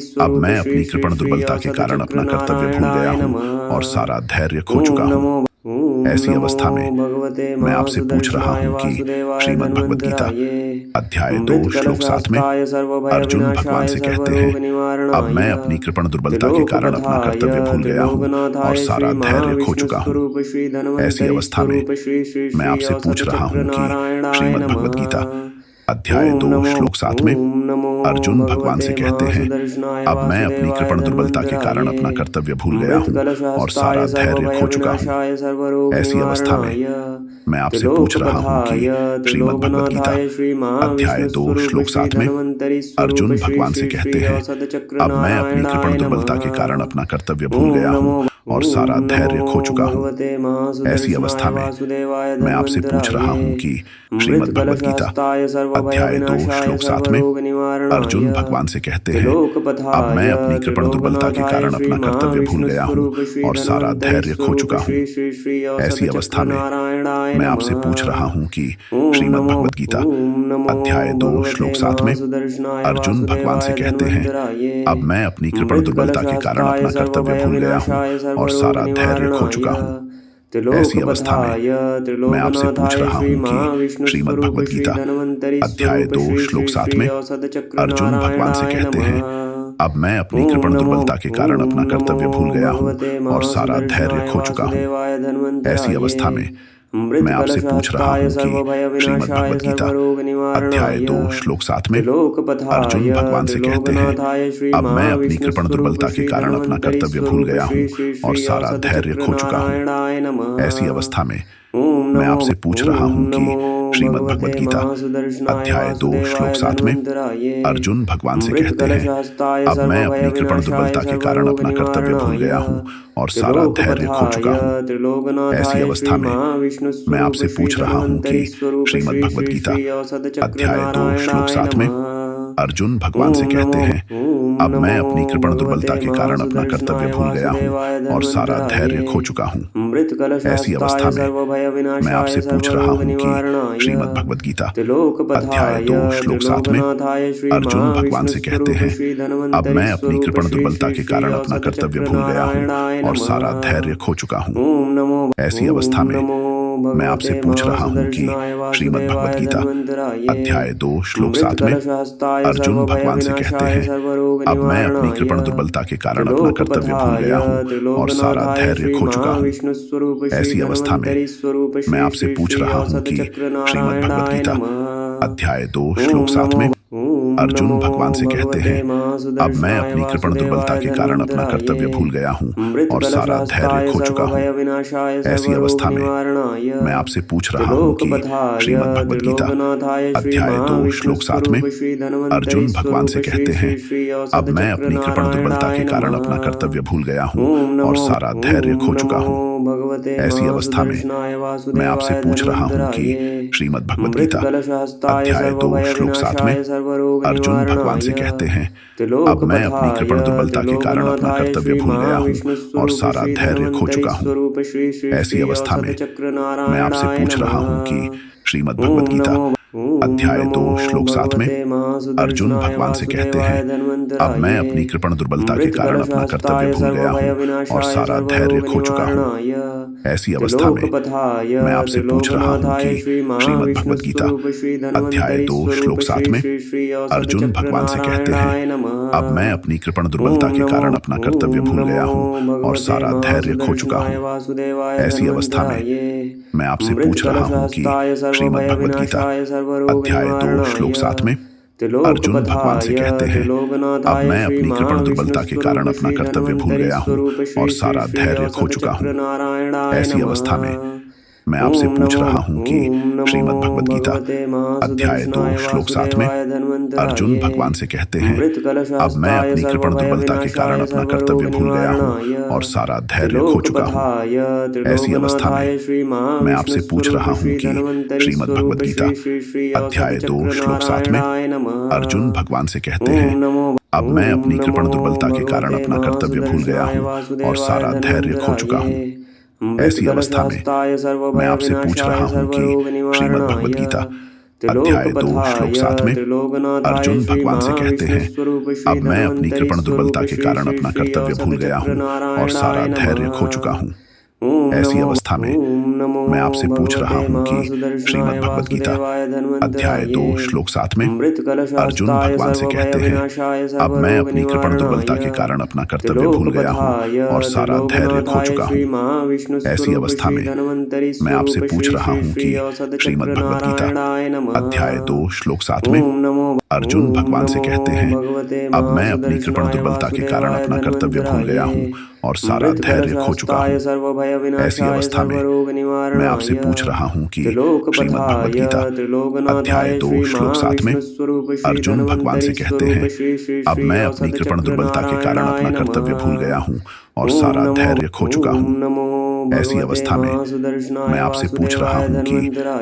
अब मैं अपनी कृपण दुर्बलता के कारण अपना कर्तव्य भूल गया हूँ और सारा धैर्य खो चुका हूँ। ऐसी अवस्था में मैं आपसे पूछ रहा हूँ कि श्रीमद् भगवद गीता अध्याय 2 श्लोक 7 में अर्जुन भगवान से कहते हैं, अब मैं अपनी कृपण दुर्बलता के कारण अपना कर्तव्य भूल गया हूँ और सारा धैर्य खो चुका हूँ। ऐसी अवस्था में मैं आपसे पूछ रहा हूँ कि श्रीमद् भगवद गीता अध्याय 2 श्लोक 7 में अर्जुन भगवान से कहते हैं, अब मैं अपनी कृपण दुर्बलता के कारण अपना कर्तव्य भूल गया हूँ और सारा धैर्य खो चुका हूँ। ऐसी अवस्था में मैं आपसे पूछ रहा हूँ कि श्रीमद् भगवद गीता अध्याय 2 श्लोक 7 में अर्जुन भगवान से कहते हैं, अब मैं अपनी कृपण दुर्बलता के कारण अपना कर्तव्य भूल गया हूँ और सारा धैर्य खो चुका हूँ। ऐसी अवस्था में मैं आपसे पूछ रहा हूँ कि श्रीमद् भगवद गीता अध्याय 2 श्लोक 7 में अर्जुन भगवान से कहते हैं, अब मैं अपनी कृपण दुर्बलता के कारण अपना कर्तव्य भूल गया हूँ और सारा धैर्य खो चुका हूँ। ऐसी अवस्था में मैं आपसे पूछ रहा हूँ कि श्रीमद् भगवद गीता अध्याय 2 श्लोक 7 में अर्जुन भगवान से कहते हैं, अब मैं अपनी कृपण दुर्बलता के कारण अपना कर्तव्य भूल गया हूँ और सारा धैर्य खो चुका हूँ। ऐसी अवस्था में मैं आपसे पूछ रहा हूँ कि श्रीमद् भगवद गीता अध्याय 2 श्लोक 7 में अर्जुन भगवान से कहते हैं, अब मैं अपनी कृपण दुर्बलता के कारण अपना कर्तव्य भूल गया हूँ और सारा धैर्य खो चुका हूँ। ऐसी अवस्था में मैं आपसे पूछ रहा हूँ कि श्रीमद् भगवद गीता अध्याय 2 श्लोक 7 में अर्जुन भगवान से कहते हैं, अब मैं अपनी कृपण दुर्बलता के कारण अपना कर्तव्य भूल गया हूँ और सारा धैर्य खो चुका हूँ। ऐसी अवस्था में मैं आपसे पूछ रहा हूँ कि श्रीमद् भगवद गीता अध्याय 2 श्लोक 7 में अर्जुन भगवान से कहते हैं, अब मैं अपनी कृपण दुर्बलता के कारण अपना कर्तव्य भूल गया हूँ और सारा धैर्य खो चुका हूँ। ऐसी अवस्था में मैं आपसे पूछ रहा हूँ कि श्रीमद् भगवद गीता अध्याय 2 श्लोक 7 में अर्जुन भगवान से कहते हैं, अब मैं अपनी कृपण दुर्बलता के कारण अपना कर्तव्य भूल गया हूँ और सारा धैर्य खो चुका हूँ। ऐसी अवस्था में मैं आपसे पूछ रहा हूँ कि श्रीमद् भगवद गीता अध्याय 2 श्लोक 7 में अर्जुन भगवान से कहते हैं, अब मैं अपनी कृपण दुर्बलता के कारण अपना कर्तव्य भूल गया हूँ और सारा धैर्य खो चुका हूँ। ऐसी अवस्था में मैं आपसे पूछ रहा हूँ कि श्रीमद् भगवद गीता अध्याय 2 श्लोक 7 में अर्जुन भगवान से कहते हैं, अब मैं अपनी कृपण दुर्बलता के कारण अपना कर्तव्य भूल गया हूँ और सारा धैर्य खो चुका हूँ। ऐसी अवस्था में मैं आपसे पूछ रहा हूँ कि श्रीमद् भगवद गीता अध्याय 2 श्लोक 7 में अर्जुन भगवान से कहते हैं, अब मैं अपनी कृपण दुर्बलता के कारण अपना कर्तव्य भूल गया हूँ और सारा धैर्य खो चुका हूँ। ऐसी अवस्था में मैं आपसे पूछ रहा हूँ कि श्रीमद् भगवद गीता अध्याय 2 श्लोक 7 में अर्जुन भगवान से कहते हैं, अब मैं अपनी कृपण दुर्बलता के कारण अपना कर्तव्य भूल गया हूँ और सारा धैर्य खो चुका हूँ। ऐसी अवस्था में मैं आपसे पूछ रहा हूँ कि श्रीमद् भगवद गीता अध्याय 2 श्लोक 7 में अर्जुन भगवान से कहते हैं, अब मैं अपनी कृपण दुर्बलता के कारण अपना कर्तव्य भूल गया हूँ और सारा धैर्य खो चुका हूँ। ऐसी अवस्था में मैं आपसे पूछ रहा हूँ कि श्रीमद् भगवद गीता अध्याय 2 श्लोक 7 में अर्जुन भगवान से कहते हैं, अब मैं अपनी कृपण दुर्बलता के कारण अपना कर्तव्य भूल गया हूँ और सारा धैर्य खो चुका हूँ। ऐसी अवस्था में मैं आपसे पूछ रहा हूँ कि श्रीमद् भगवद गीता अध्याय 2 श्लोक 7 में अर्जुन भगवान से कहते हैं, अब मैं अपनी कृपण दुर्बलता के कारण अपना कर्तव्य भूल गया हूँ और सारा धैर्य खो चुका हूँ। ऐसी अवस्था में मैं आपसे पूछ रहा हूँ कि श्रीमद् भगवद गीता अध्याय 2 श्लोक 7 में अर्जुन भगवान से कहते हैं, अब मैं अपनी कृपण दुर्बलता के कारण अपना कर्तव्य भूल गया हूँ और सारा धैर्य खो चुका हूँ। ऐसी अवस्था में मैं आपसे पूछ रहा हूँ कि श्रीमद् भगवद गीता अध्याय 2 श्लोक 7 में अर्जुन भगवान से कहते हैं, अब मैं अपनी कृपण दुर्बलता के कारण अपना कर्तव्य भूल गया हूँ और सारा धैर्य खो चुका हूँ। ऐसी अवस्था में मैं आपसे पूछ रहा हूँ कि श्रीमद् भगवद गीता अध्याय 2 श्लोक 7 में अर्जुन भगवान से कहते हैं, अब मैं अपनी कृपण दुर्बलता के कारण अपना कर्तव्य भूल गया हूँ और सारा धैर्य खो चुका हूँ। ऐसी अवस्था में मैं आपसे पूछ रहा हूँ कि श्रीमद् भगवद गीता अध्याय 2 श्लोक 7 में अर्जुन भगवान से कहते हैं, अब मैं अपनी कृपण दुर्बलता के कारण अपना कर्तव्य भूल गया हूँ और सारा धैर्य खो चुका हूँ। ऐसी अवस्था में मैं आपसे पूछ रहा हूँ कि श्रीमद् भगवद गीता अध्याय 2 श्लोक 7 में अर्जुन भगवान से कहते हैं, अब मैं अपनी कृपण दुर्बलता के कारण अपना कर्तव्य भूल गया हूँ और सारा धैर्य खो चुका हूँ। ऐसी अवस्था में मैं आपसे पूछ रहा हूँ कि श्रीमद् भगवद गीता अध्याय 2 श्लोक 7 में अर्जुन भगवान से कहते हैं, अब मैं अपनी कृपण दुर्बलता के कारण अपना कर्तव्य भूल गया हूँ और सारा धैर्य खो चुका हूँ। ऐसी अवस्था में मैं आपसे पूछ रहा हूँ कि श्रीमद् भगवद गीता अध्याय 2 श्लोक 7 में अर्जुन भगवान से कहते हैं, अब मैं अपनी कृपण दुर्बलता के कारण अपना कर्तव्य भूल गया हूँ और सारा धैर्य खो चुका हूँ। ऐसी अवस्था में मैं आपसे पूछ रहा हूँ कि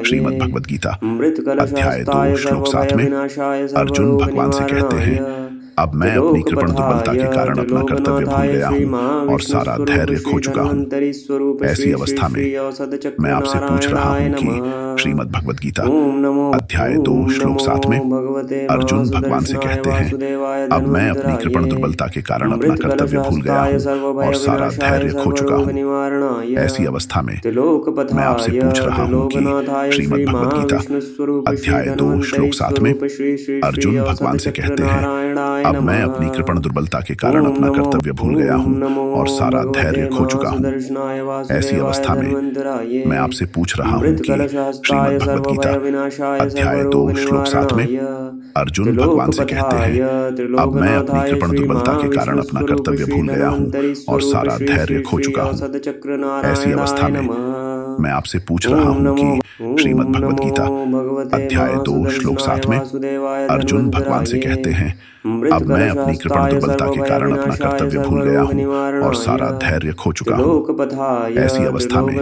श्रीमद् भगवद गीता अध्याय 2 श्लोक 7 में अर्जुन भगवान से कहते हैं, अब मैं अपनी कृपण दुर्बलता के कारण अपना कर्तव्य भूल गया हूँ और सारा धैर्य खो चुका हूँ। ऐसी अवस्था में मैं आपसे पूछ रहा हूँ कि श्रीमद् भगवद गीता अध्याय 2 श्लोक 7 में अर्जुन भगवान से कहते हैं, अब मैं अपनी कृपण दुर्बलता के कारण अपना कर्तव्य भूल गया हूँ और सारा धैर्य खो चुका हूँ। ऐसी अवस्था में मैं आपसे पूछ रहा हूँ कि श्रीमद् भगवद गीता अध्याय 2 श्लोक 7 में अर्जुन भगवान से कहते हैं, अब मैं अपनी कृपण दुर्बलता के कारण अपना कर्तव्य भूल गया हूँ और सारा धैर्य खो चुका हूँ। ऐसी अवस्था में मैं आपसे पूछ रहा हूँ कि श्रीमद् भगवद गीता अध्याय 2 श्लोक 7 में अर्जुन भगवान से कहते हैं, अब मैं अपनी कृपण दुर्बलता के कारण अपना कर्तव्य भूल गया हूँ और सारा धैर्य खो चुका हूँ। ऐसी अवस्था में मैं आपसे पूछ रहा हूँ कि श्रीमद् भगवद गीता अध्याय 2 श्लोक 7 में अर्जुन भगवान से कहते हैं, अब मैं अपनी कृपण दुर्बलता के कारण अपना कर्तव्य भूल गया हूँ और सारा धैर्य खो चुका हूँ। ऐसी अवस्था में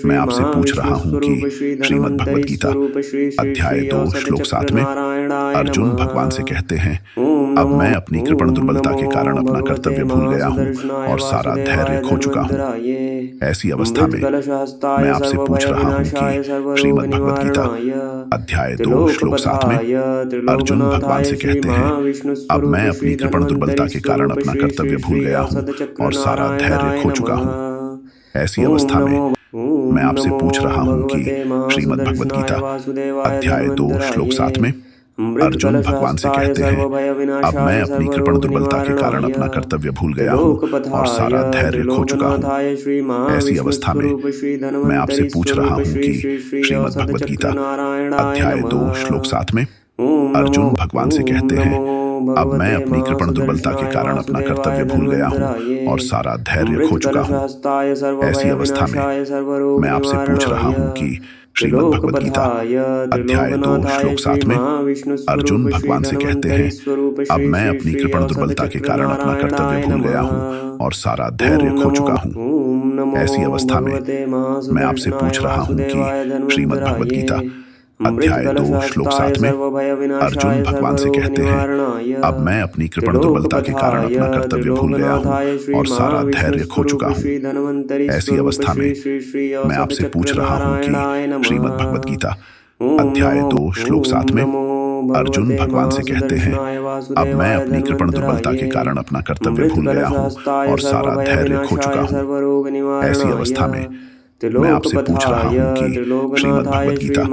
मैं आपसे पूछ रहा हूँ कि श्रीमद् भगवद गीता अध्याय 2 श्लोक 7 में अर्जुन भगवान से कहते हैं, अब मैं अपनी कृपण दुर्बलता के कारण अपना कर्तव्य भूल गया हूँ और सारा धैर्य खो चुका हूँ। ऐसी अवस्था में मैं आपसे पूछ रहा हूँ कि श्रीमद् भगवद गीता अध्याय 2 श्लोक 7 में अर्जुन भगवान से कहते हैं, अब मैं अपनी कृपण दुर्बलता के कारण अपना कर्तव्य भूल गया हूँ और सारा धैर्य खो चुका हूँ। ऐसी अवस्था में मैं आपसे पूछ रहा हूँ कि श्रीमद् भगवद गीता अध्याय 2 श्लोक 7 में अर्जुन भगवान से कहते हैं, अब मैं अपनी कृपण दुर्बलता के कारण अपना कर्तव्य भूल गया हूँ और सारा धैर्य खो चुका हूँ। ऐसी अवस्था में मैं आपसे पूछ रहा हूँ कि श्रीमद् भगवद गीता अध्याय 2 श्लोक 7 में अर्जुन भगवान से कहते हैं, अब मैं अपनी कृपण दुर्बलता के कारण अपना कर्तव्य भूल गया हूँ और सारा धैर्य खो चुका हूँ। ऐसी अवस्था में मैं आपसे पूछ रहा हूँ कि श्रीमद् भगवद गीता अध्याय 2 श्लोक 7 में अर्जुन भगवान से कहते हैं, अब मैं अपनी कृपण दुर्बलता के कारण अपना कर्तव्य भूल गया हूँ और सारा धैर्य खो चुका हूँ। ऐसी अवस्था में मैं आपसे पूछ रहा हूँ कि श्रीमद् भगवद गीता अध्याय 2 श्लोक 7 में अर्जुन भगवान से कहते हैं, अब मैं अपनी कृपण दुर्बलता के कारण अपना कर्तव्य भूल गया हूँ और सारा धैर्य खो चुका हूँ। ऐसी अवस्था में मैं आपसे पूछ रहा हूँ कि श्रीमद् भगवद गीता अध्याय 2 श्लोक 7 में अर्जुन भगवान से कहते हैं, अब मैं अपनी कृपण दुर्बलता के कारण अपना कर्तव्य भूल गया हूँ और सारा धैर्य खो चुका हूँ। ऐसी अवस्था में मैं आपसे पूछ रहा हूँ कि श्रीमद् भगवद गीता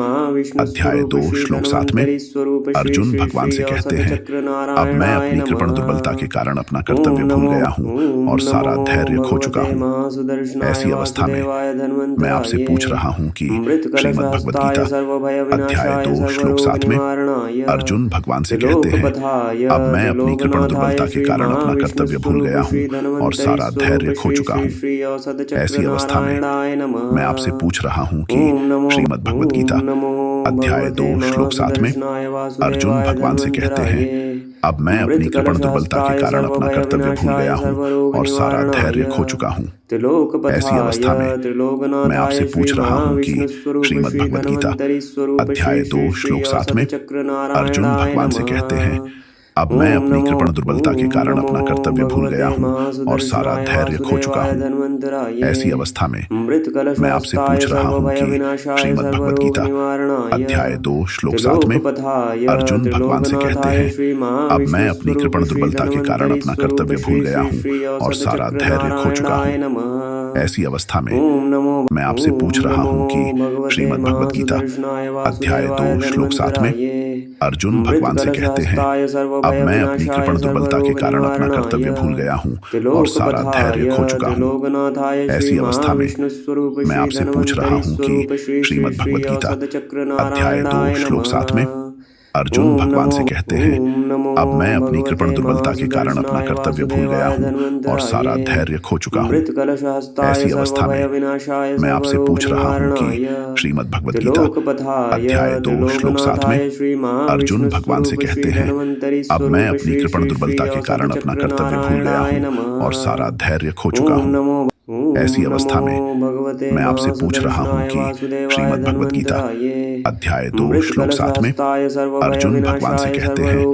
अध्याय 2 श्लोक 7 में अर्जुन भगवान से कहते हैं, अब मैं अपनी कृपण दुर्बलता के कारण अपना कर्तव्य भूल गया हूँ और सारा धैर्य खो चुका हूँ। ऐसी अवस्था में मैं आपसे पूछ रहा हूँ कि श्रीमद् भगवद गीता अध्याय 2 श्लोक 7 में अर्जुन भगवान से कहते हैं, अब मैं अपनी कृपण दुर्बलता के कारण अपना कर्तव्य भूल गया हूँ और सारा धैर्य खो चुका हूँ। ऐसी अवस्था में मैं आपसे पूछ रहा हूँ कि श्रीमद् भगवद गीता अध्याय 2 श्लोक 7 में अर्जुन भगवान से कहते हैं, अब मैं अपनी कृपण दुर्बलता के कारण अपना कर्तव्य भूल गया हूँ और सारा धैर्य खो चुका हूँ। ऐसी अवस्था में मैं आपसे पूछ रहा हूँ कि श्रीमद् भगवद गीता अध्याय 2 श्लोक 7 में अर्जुन भगवान से कहते हैं, अब मैं अपनी कृपण दुर्बलता के कारण अपना कर्तव्य भूल गया हूँ और सारा धैर्य खो चुका हूँ। ऐसी अवस्था में मैं आपसे पूछ रहा हूँ कि श्रीमद् भगवद गीता अध्याय 2 श्लोक 7 में अर्जुन भगवान से कहते हैं, अब मैं अपनी कृपण दुर्बलता के कारण अपना कर्तव्य भूल गया हूँ और सारा धैर्य खो चुका हूँ। ऐसी अवस्था में मैं आपसे पूछ रहा हूँ कि श्रीमद् भगवद गीता अध्याय 2 श्लोक 7 में अर्जुन भगवान से कहते हैं, अब मैं अपनी कृपण दुर्बलता के कारण अपना कर्तव्य भूल गया हूँ और सारा धैर्य खो चुका हूँ। ऐसी अवस्था में मैं आपसे पूछ रहा हूँ कि श्रीमद् भगवद गीता अध्याय 2 श्लोक 7 में अर्जुन भगवान से कहते हैं, अब मैं अपनी कृपण दुर्बलता के कारण अपना कर्तव्य भूल गया हूँ और सारा धैर्य खो चुका हूँ। ऐसी अवस्था में मैं आपसे पूछ रहा हूँ कि श्रीमद् भगवत गीता अध्याय 2 श्लोक 7 में अर्जुन भगवान से कहते हैं, अब मैं अपनी कृपण दुर्बलता के कारण अपना कर्तव्य भूल गया हूँ और सारा धैर्य खो चुका हूँ। ऐसी अवस्था में मैं आपसे पूछ रहा हूँ कि श्रीमद् भगवत गीता अध्याय 2 श्लोक 7 में अर्जुन भगवान से कहते हैं,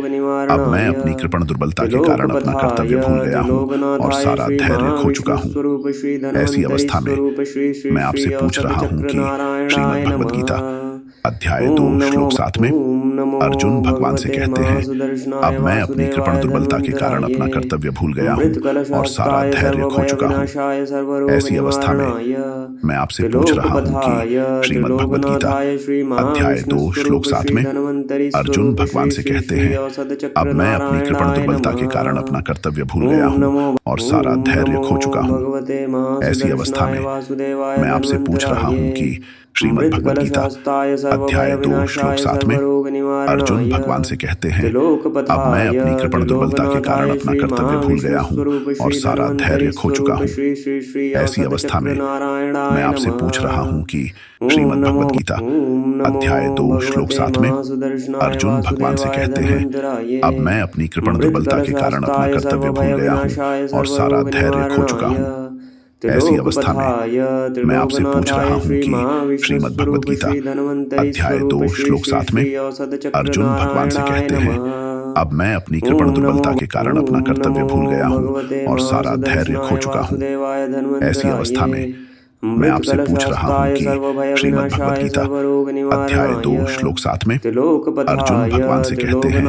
अब मैं अपनी कृपण दुर्बलता के कारण अपना कर्तव्य भूल गया हूँ और सारा धैर्य खो चुका हूँ। ऐसी अवस्था में मैं आपसे पूछ रहा हूँ कि श्रीमद् भगवत गीता अध्याय 2 श्लोक 7 में अर्जुन भगवान से कहते हैं, अब मैं अपनी कृपण दुर्बलता के कारण अपना कर्तव्य भूल गया हूँ और सारा धैर्य खो चुका हूँ। ऐसी अवस्था में मैं आपसे पूछ रहा हूँ कि श्रीमद् भगवत गीता अध्याय 2 श्लोक 7 में अर्जुन भगवान से कहते हैं, अब मैं अपनी कृपण दुर्बलता के कारण अपना कर्तव्य भूल गया हूँ और सारा धैर्य खो चुका हूँ। ऐसी अवस्था में मैं आपसे पूछ रहा हूँ कि श्रीमद् भगवत गीता अध्याय 2 श्लोक 7 में अर्जुन भगवान से कहते हैं, अब मैं अपनी कृपण दुर्बलता के कारण अपना कर्तव्य भूल गया हूँ और सारा धैर्य खो चुका हूँ। ऐसी अवस्था में मैं आपसे पूछ रहा हूँ कि श्रीमद् भगवत गीता अध्याय 2 श्लोक 7 में अर्जुन भगवान से कहते हैं, अब मैं अपनी कृपण दुर्बलता के कारण अपना कर्तव्य भूल गया हूँ और सारा धैर्य खो चुका हूँ। ऐसी अवस्था में मैं आपसे पूछ रहा हूँ कि श्रीमद् भगवत गीता अध्याय 2 श्लोक 7 में अर्जुन भगवान से कहते हैं, अब मैं अपनी कृपण दुर्बलता के कारण अपना कर्तव्य भूल गया हूँ और सारा धैर्य खो चुका हूँ। ऐसी अवस्था में मैं आपसे पूछ रहा हूँ कि श्रीमद् भगवत गीता अध्याय 2 श्लोक 7 में अर्जुन भगवान से कहते हैं,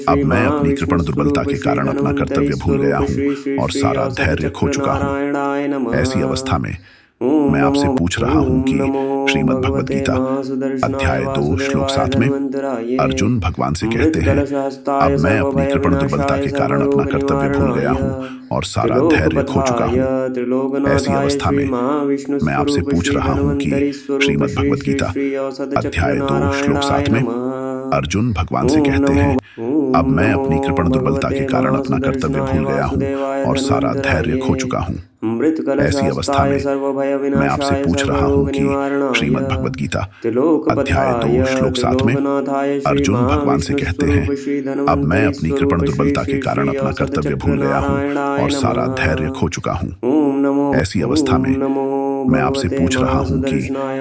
अब मैं अपनी कृपण दुर्बलता के कारण अपना कर्तव्य भूल गया हूँ और सारा धैर्य खो चुका हूँ। ऐसी अवस्था में मैं आपसे पूछ रहा हूँ कि श्रीमद् भगवत गीता अध्याय 2 श्लोक 7 में अर्जुन भगवान से कहते हैं, अब मैं अपनी कृपण दुर्बलता के कारण अपना कर्तव्य भूल गया हूँ और सारा धैर्य खो चुका हूँ। ऐसी अवस्था में मैं आपसे पूछ रहा हूँ कि श्रीमद् भगवत गीता अध्याय 2 श्लोक 7 में अर्जुन भगवान से कहते हैं, अब मैं अपनी कृपण दुर्बलता के कारण अपना कर्तव्य भूल गया हूँ और सारा धैर्य खो चुका हूँ। ऐसी अवस्था में मैं आपसे पूछ रहा हूँ कि श्रीमद् भगवत गीता अध्याय 2 श्लोक 7 में अर्जुन भगवान से कहते हैं, अब मैं अपनी कृपण दुर्बलता के कारण अपना कर्तव्य भूल गया हूँ और सारा धैर्य खो चुका हूँ। ऐसी अवस्था में मैं आपसे पूछ रहा हूँ कि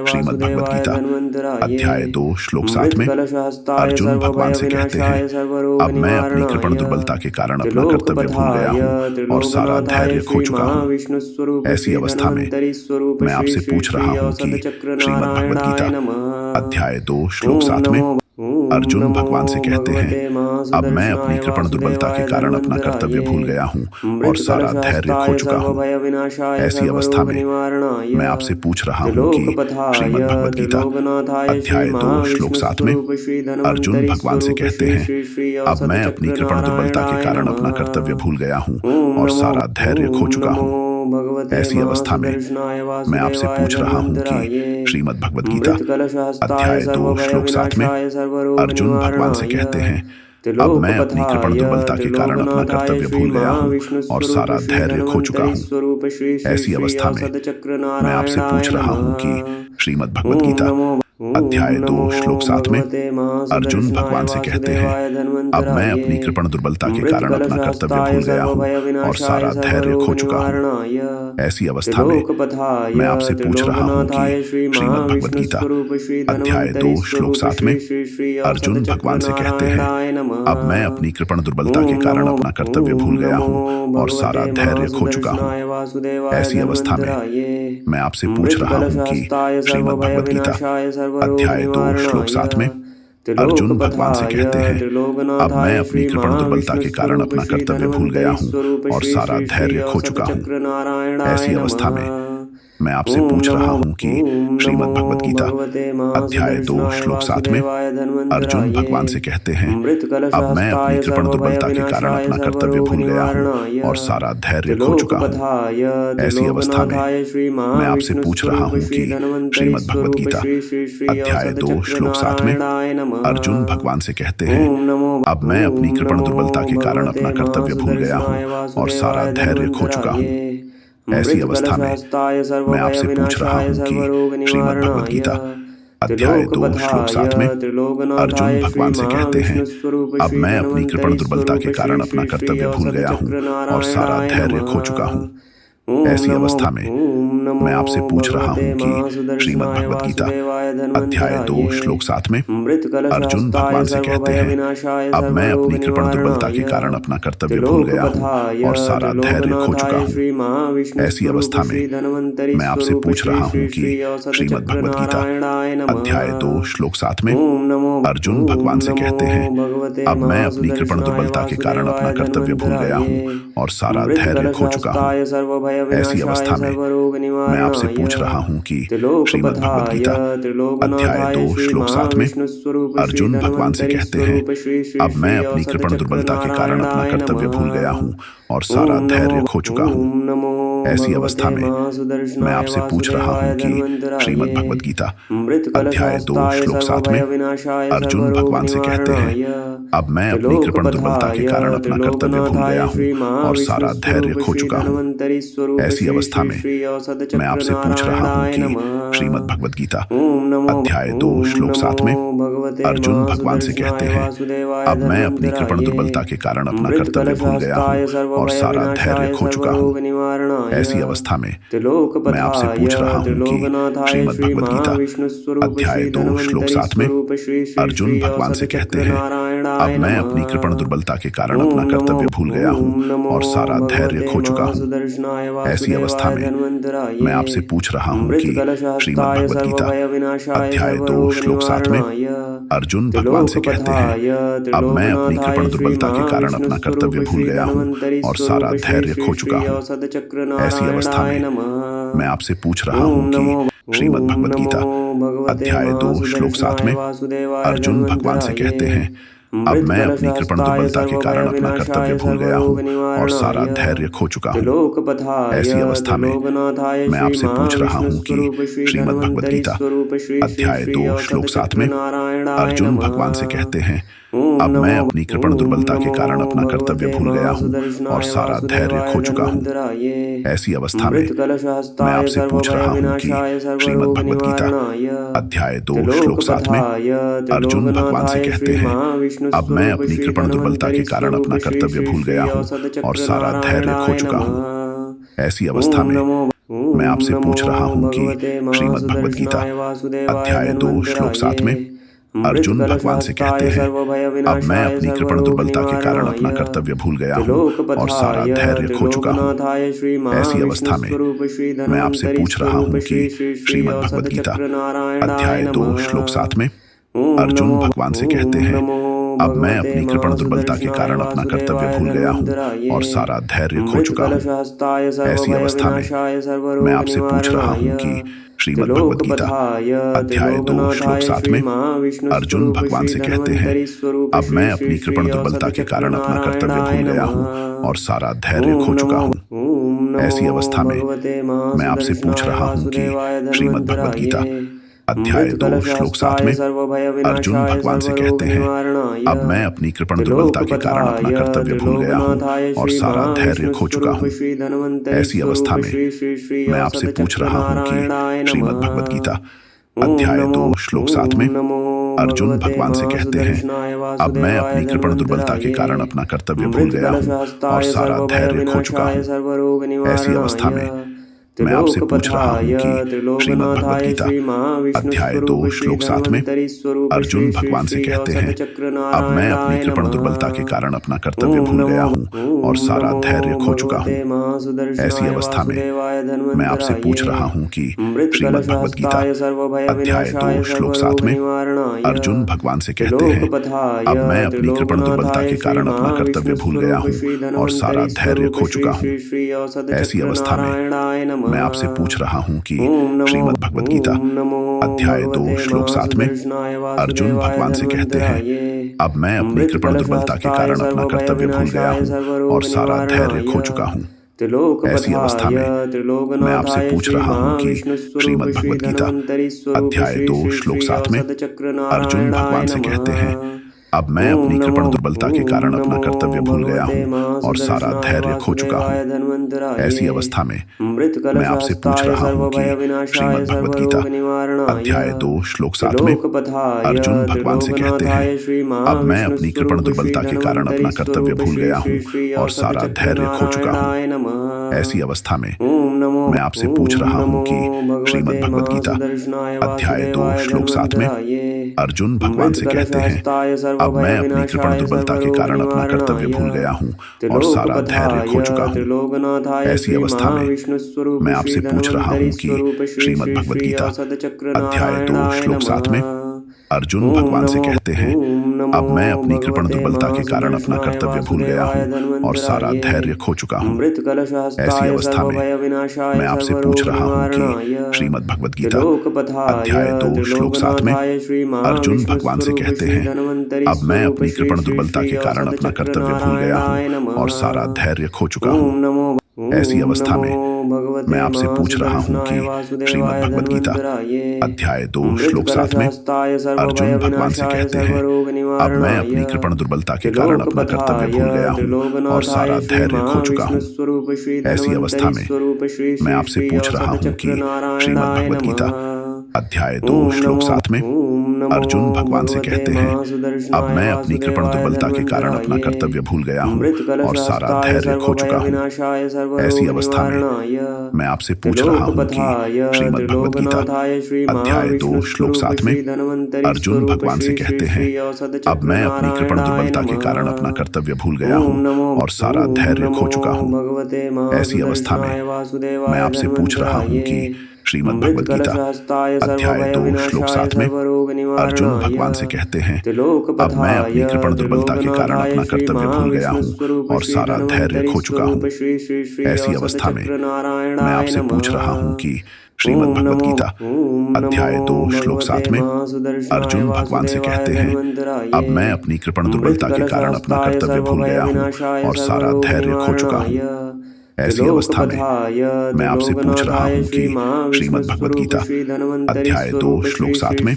श्रीमद् भगवत गीता अध्याय 2 श्लोक 7 में अर्जुन भगवान से कहते हैं, अब मैं अपनी कृपण दुर्बलता के कारण अपना कर्तव्य भूल गया हूँ और सारा धैर्य खो चुका हूँ। ऐसी अवस्था में मैं आपसे पूछ रहा हूँ कि श्रीमद् भगवत गीता अध्याय 2 श्लोक 7 में अर्जुन भगवान से कहते हैं, अब मैं अपनी कृपण दुर्बलता के कारण अपना कर्तव्य भूल गया हूँ और सारा धैर्य खो चुका हूँ। ऐसी अवस्था में मैं आपसे पूछ रहा हूँ कि श्रीमद् भगवत गीता अध्याय 2 श्लोक 7 में अर्जुन भगवान से कहते हैं, अब मैं अपनी कृपण दुर्बलता के कारण अपना कर्तव्य भूल गया हूँ और सारा धैर्य खो चुका हूँ। ऐसी अवस्था में मैं आपसे पूछ रहा हूँ कि श्रीमद् भगवत गीता अध्याय 2 श्लोक 7 में अर्जुन भगवान से कहते हैं, अब मैं अपनी कृपण दुर्बलता के कारण अपना कर्तव्य भूल गया हूँ और सारा धैर्य खो चुका हूँ। ऐसी अवस्था में मैं आपसे पूछ रहा हूँ कि श्रीमद् भगवत गीता अध्याय 2 श्लोक 7 में अर्जुन भगवान से कहते हैं, अब मैं अपनी कृपण दुर्बलता के कारण अपना कर्तव्य भूल गया हूँ और सारा धैर्य खो चुका हूँ। ऐसी अवस्था में मैं आपसे पूछ रहा हूँ कि श्रीमद् भगवत गीता अध्याय 2 श्लोक 7 में अर्जुन भगवान से कहते हैं, अब मैं अपनी कृपण दुर्बलता के कारण अपना कर्तव्य भूल गया हूँ और सारा धैर्य खो चुका हूँ। ऐसी अवस्था में मैं आपसे पूछ रहा हूँ कि श्रीमद् भगवत गीता अध्याय 2 श्लोक 7 में अर्जुन भगवान से कहते हैं, अब मैं अपनी कृपण दुर्बलता के कारण अपना कर्तव्य भूल गया हूँ और सारा धैर्य खो चुका हूँ। ऐसी अवस्था में मैं आपसे पूछ रहा हूँ कि श्रीमद् भगवत गीता अध्याय 2 श्लोक 7 में अर्जुन भगवान से कहते हैं, अब मैं अपनी कृपण दुर्बलता के कारण अपना कर्तव्य भूल गया हूँ और सारा धैर्य खो चुका हूँ। ऐसी अवस्था में मैं आपसे पूछ रहा हूँ कि श्रीमद् भगवत गीता अध्याय 2 श्लोक 7 में अर्जुन भगवान से कहते हैं, अब मैं अपनी कृपण दुर्बलता के कारण अपना कर्तव्य भूल गया हूँ और सारा धैर्य खो चुका हूँ। ऐसी अवस्था में मैं आपसे पूछ रहा हूँ कि श्रीमद् भगवत गीता अध्याय 2 श्लोक 7 में अर्जुन भगवान से कहते हैं, अब मैं अपनी कृपण दुर्बलता के कारण अपना कर्तव्य भूल गया हूँ और सारा धैर्य खो चुका हूँ। ऐसी अवस्था में मैं आपसे पूछ रहा हूँ कि श्रीमद् भगवत गीता अध्याय 2 श्लोक 7 में अर्जुन भगवान से कहते हैं, अब मैं अपनी कृपण दुर्बलता के कारण अपना कर्तव्य भूल गया हूँ और सारा धैर्य खो चुका हूँ। ऐसी अवस्था में मैं आपसे पूछ रहा हूँ कि श्रीमद् भगवत गीता अध्याय 2 श्लोक 7 में अर्जुन भगवान से कहते हैं, अब मैं अपनी कृपण दुर्बलता के कारण अपना कर्तव्य भूल गया हूँ और सारा धैर्य खो चुका हूँ। ऐसी अवस्था में मैं आपसे पूछ रहा हूँ कि श्रीमद् भगवत गीता अध्याय 2 श्लोक 7 में अर्जुन भगवान से कहते हैं, अब मैं अपनी कृपण दुर्बलता के कारण अपना कर्तव्य भूल गया हूँ और सारा धैर्य खो चुका हूँ। ऐसी अवस्था में मैं आपसे पूछ रहा हूँ कि श्रीमद् भगवत गीता अध्याय 2 श्लोक 7 में अर्जुन भगवान से कहते हैं, अब मैं अपनी कृपण दुर्बलता के कारण अपना कर्तव्य भूल गया हूँ और सारा धैर्य खो चुका हूँ। ऐसी अवस्था में मैं आपसे पूछ रहा हूँ कि श्रीमद् भगवत गीता अध्याय 2 श्लोक 7 में अर्जुन भगवान से कहते हैं, अब मैं अपनी कृपण दुर्बलता के कारण अपना कर्तव्य भूल गया हूँ और सारा धैर्य खो चुका हूँ। ऐसी अवस्था में मैं आपसे पूछ रहा हूँ कि श्रीमद् भगवत गीता अध्याय 2 श्लोक 7 में अर्जुन भगवान से कहते हैं, अब मैं अपनी कृपण दुर्बलता के कारण अपना कर्तव्य भूल गया हूँ और सारा धैर्य खो चुका हूँ। ऐसी अवस्था में मैं आपसे पूछ रहा हूँ कि श्रीमद् भगवत गीता अध्याय 2 श्लोक 7 में अर्जुन भगवान से कहते हैं, अब मैं अपनी कृपण दुर्बलता के कारण अपना कर्तव्य भूल गया हूँ और सारा धैर्य खो चुका हूँ। ऐसी अवस्था में मैं आपसे पूछ रहा हूँ कि श्रीमद् भगवत गीता अध्याय 2 श्लोक 7 में अर्जुन भगवान से कहते हैं, अब मैं अपनी कृपण दुर्बलता के कारण अपना कर्तव्य भूल गया हूँ और सारा धैर्य खो चुका हूँ। ऐसी अवस्था में मैं आपसे पूछ रहा हूँ कि श्रीमद् भगवत गीता अध्याय 2 श्लोक 7 में अर्जुन भगवान से कहते हैं, अब मैं अपनी कृपण दुर्बलता के कारण अपना कर्तव्य भूल गया हूँ और सारा धैर्य खो चुका हूँ। ऐसी अवस्था में मैं आपसे पूछ रहा हूँ कि श्रीमद् भगवत गीता अध्याय 2 श्लोक 7 में अर्जुन भगवान से कहते हैं, अब मैं अपनी कृपण दुर्बलता के कारण अपना कर्तव्य भूल गया हूँ और सारा धैर्य खो चुका हूँ। ऐसी अवस्था में मैं आपसे पूछ रहा हूँ कि श्रीमद् भगवत गीता अध्याय 2 श्लोक 7 में अर्जुन भगवान से कहते हैं, अब मैं अपनी कृपण दुर्बलता के कारण अपना कर्तव्य भूल गया हूँ और सारा धैर्य खो चुका हूँ। ऐसी अवस्था में मैं आपसे पूछ रहा हूँ कि श्रीमद् भगवत गीता अध्याय 2 श्लोक 7 में अर्जुन भगवान से कहते हैं, अब मैं अपनी कृपण दुर्बलता के कारण अपना कर्तव्य भूल गया हूँ और सारा धैर्य खो चुका हूँ। ऐसी अवस्था में मैं आपसे पूछ रहा हूँ कि श्रीमद् भगवत गीता अध्याय 2 श्लोक 7 में अर्जुन भगवान से कहते हैं, अब मैं अपनी कृपण दुर्बलता के कारण अपना कर्तव्य भूल गया हूँ और सारा धैर्य खो चुका हूँ। ऐसी अवस्था में मैं आपसे पूछ रहा हूँ कि श्रीमद् भगवत गीता अध्याय 2 श्लोक 7 में अर्जुन भगवान से कहते हैं, अब मैं अपनी कृपण दुर्बलता के कारण अपना कर्तव्य भूल गया हूँ और सारा धैर्य खो चुका हूँ। ऐसी अवस्था में मैं आपसे पूछ रहा हूँ कि श्रीमद् भगवत गीता अध्याय 2 श्लोक 7 में अर्जुन भगवान से कहते हैं, अब मैं अपनी कृपण दुर्बलता के कारण अपना कर्तव्य भूल गया हूँ और सारा धैर्य खो चुका हूँ। ऐसी अवस्था में मैं आपसे पूछ रहा हूँ कि श्रीमद् भगवत गीता अध्याय 2 श्लोक 7 में अर्जुन भगवान से कहते हैं, अब मैं अपनी कृपण दुर्बलता के कारण अपना कर्तव्य भूल गया हूँ और सारा धैर्य खो चुका हूँ। ऐसी अवस्था में मैं आपसे पूछ रहा हूँ कि श्रीमद् भगवत गीता अध्याय 2 श्लोक 7 में अर्जुन भगवान से कहते हैं, अब मैं अपनी कृपण दुर्बलता के कारण अपना कर्तव्य भूल गया हूँ और सारा धैर्य खो चुका हूँ। ऐसी अवस्था में मैं आपसे पूछ रहा हूँ कि ओम नमो श्रीमद् भगवद गीता ओम नमो अध्याय 2 भगवते श्लोक 7 में महासुदर्शनाय अर्जुन वासुदेवाय भगवान से कहते हैं, धन्वन्तराये अब मैं अपनी कृपण दुर्बलता के कारण अपना कर्तव्य भूल गया हूँ और सारा धैर्य खो चुका हूँ। ऐसी अवस्था में मैं आपसे पूछ रहा हूँ कि श्रीमद् भगवद गीता अध्याय 2 श्लोक 7 में अर्जुन भगवान से कहते हैं, अब मैं अपनी कृपण दुर्बलता के कारण अपना कर्तव्य भूल गया हूँ और सारा धैर्य खो चुका हूँ। ऐसी अवस्था में मैं आपसे पूछ रहा हूँ कि श्रीमद् भगवद गीता अध्याय 2 श्लोक 7 में अर्जुन भगवान से कहते हैं, अब मैं अपनी कृपण दुर्बलता के कारण अपना कर्तव्य भूल गया हूँ और सारा धैर्य खो चुका हूँ। ऐसी अवस्था में मैं आपसे पूछ रहा हूँ कि श्रीमद् भगवद गीता अध्याय 2 श्लोक 7 में अर्जुन भगवान से कहते हैं, अब मैं अपनी कृपण दुर्बलता के कारण अपना कर्तव्य भूल गया हूँ और सारा धैर्य खो चुका हूँ। ऐसी अवस्था में मैं आपसे पूछ रहा हूँ कि श्रीमद् भगवद गीता अध्याय 2 श्लोक 7 में अर्जुन भगवान से कहते हैं, अब मैं अपनी कृपण दुर्बलता के कारण अपना कर्तव्य भूल गया हूँ और सारा धैर्य खो चुका हूँ। ऐसी अवस्था में मैं आपसे पूछ रहा हूँ कि श्रीमद् भगवद गीता अध्याय 2 श्लोक 7 में अर्जुन भगवान से कहते हैं, अब मैं अपनी कृपण दुर्बलता के कारण अपना कर्तव्य भूल गया हूँ और सारा धैर्य खो चुका हूँ। ऐसी अवस्था में मैं आपसे पूछ रहा हूँ कि श्रीमद् भगवद गीता अध्याय 2 श्लोक 7 में अर्जुन भगवान से कहते हैं, अब मैं अपनी कृपण दुर्बलता के कारण अपना कर्तव्य भूल गया हूँ और सारा धैर्य खो चुका हूँ। ऐसी अवस्था में मैं आपसे पूछ रहा हूँ कि श्रीमद् भगवद गीता अध्याय 2 श्लोक 7 में अर्जुन भगवान से कहते हैं, अब मैं अपनी कृपण दुर्बलता के कारण अपना कर्तव्य भूल गया हूँ और सारा धैर्य खो चुका हूँ। ऐसी अवस्था में मैं आपसे पूछ रहा हूँ कि श्रीमद् भगवद गीता अध्याय 2 श्लोक 7 में अर्जुन भगवान से कहते हैं, अब मैं अपनी कृपण दुर्बलता के कारण अपना कर्तव्य भूल गया हूँ और सारा धैर्य खो चुका हूँ। ऐसी अवस्था में मैं आपसे पूछ रहा हूँ कि श्रीमद् भगवद गीता अध्याय 2 श्लोक 7 में अर्जुन भगवान से कहते हैं, अब मैं अपनी कृपण दुर्बलता के कारण अपना कर्तव्य भूल गया हूँ और सारा धैर्य खो चुका हूँ। ऐसी अवस्था में मैं आपसे पूछ रहा हूँ कि श्रीमद् भगवद गीता अध्याय 2 श्लोक 7 में अर्जुन भगवान से कहते हैं, अब मैं अपनी कृपण दुर्बलता के कारण अपना कर्तव्य भूल गया हूँ और सारा धैर्य खो चुका हूँ। ऐसी अवस्था में मैं आपसे पूछ रहा हूँ कि श्रीमद् भगवद गीता अध्याय 2 श्लोक 7 में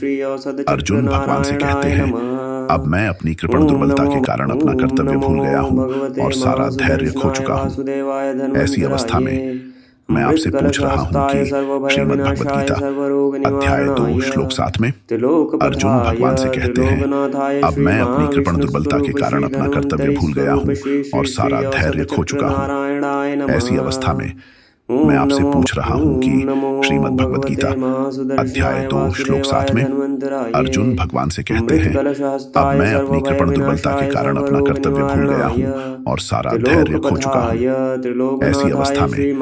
अर्जुन भगवान से कहते हैं, अब मैं अपनी कृपण दुर्बलता के कारण अपना कर्तव्य भूल गया हूँ और सारा धैर्य खो चुका हूँ। ऐसी अवस्था में मैं आपसे पूछ रहा हूँ कि श्रीमद् भगवद गीता अध्याय 2 श्लोक 7 में अर्जुन भगवान से कहते हैं, अब मैं अपनी कृपण दुर्बलता के कारण अपना कर्तव्य भूल गया हूँ और सारा धैर्य खो चुका हूँ। ऐसी अवस्था में मैं आपसे पूछ रहा हूँ कि श्रीमद् भगवद गीता अध्याय 2 श्लोक 7 में अर्जुन भगवान से कहते हैं, अब मैं अपनी कृपण दुर्बलता के कारण अपना कर्तव्य भूल गया हूँ और सारा धैर्य खो चुका हूँ। ऐसी अवस्था में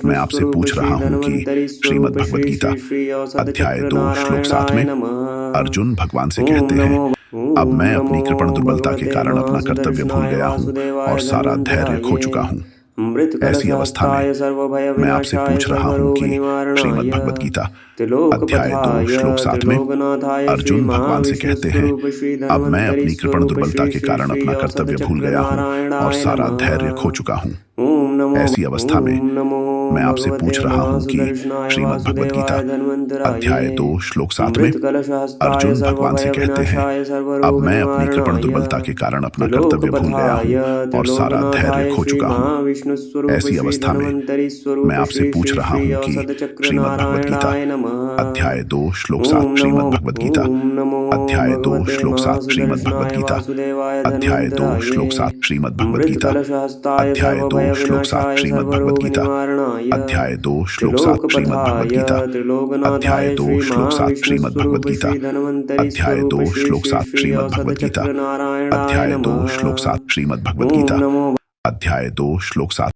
मैं आपसे पूछ रहा हूँ कि श्रीमद् भगवद गीता अध्याय 2 श्लोक 7 में अर्जुन भगवान से कहते हैं, अब मैं अपनी कृपण दुर्बलता के कारण अपना कर्तव्य भूल गया हूँ और सारा धैर्य खो चुका हूँ। ऐसी अवस्था में मैं आपसे पूछ रहा हूँ कि श्रीमद् भगवद गीता अध्याय 2 श्लोक 7 में अर्जुन भगवान से कहते हैं, अब मैं अपनी कृपण दुर्बलता के कारण अपना कर्तव्य भूल गया हूँ और सारा धैर्य खो चुका हूँ। ऐसी अवस्था में मैं आपसे पूछ रहा हूँ कि श्रीमद् भगवद गीता अध्याय 2 श्लोक 7 में अर्जुन भगवान से कहते हैं, अब मैं अपनी कृपण दुर्बलता के कारण अपना कर्तव्य भूल गया हूँ और सारा धैर्य खो चुका हूँ। ऐसी अवस्था में मैं आपसे पूछ रहा हूँ कि श्रीमद् भगवद गीता अध्याय 2 श्लोक 7 श्रीमद् भगवद गीता अध्याय 2 श्लोक 7 श्रीमद् भगवद गीता अध्याय 2 श्लोक 7 श्रीमद् भगवद गीता अध्याय 2 श्लोक 7 श्रीमद् भगवद गीता अध्याय 2 श्लोक 7 श्रीमद् भगवद गीता अध्याय 2 श्लोक 7 श्रीमद् भगवद गीता अध्याय 2 श्लोक 7 श्रीमद् भगवद गीता अध्याय 2 श्लोक 7 श्रीमद् भगवद गीता अध्याय 2 श्लोक 7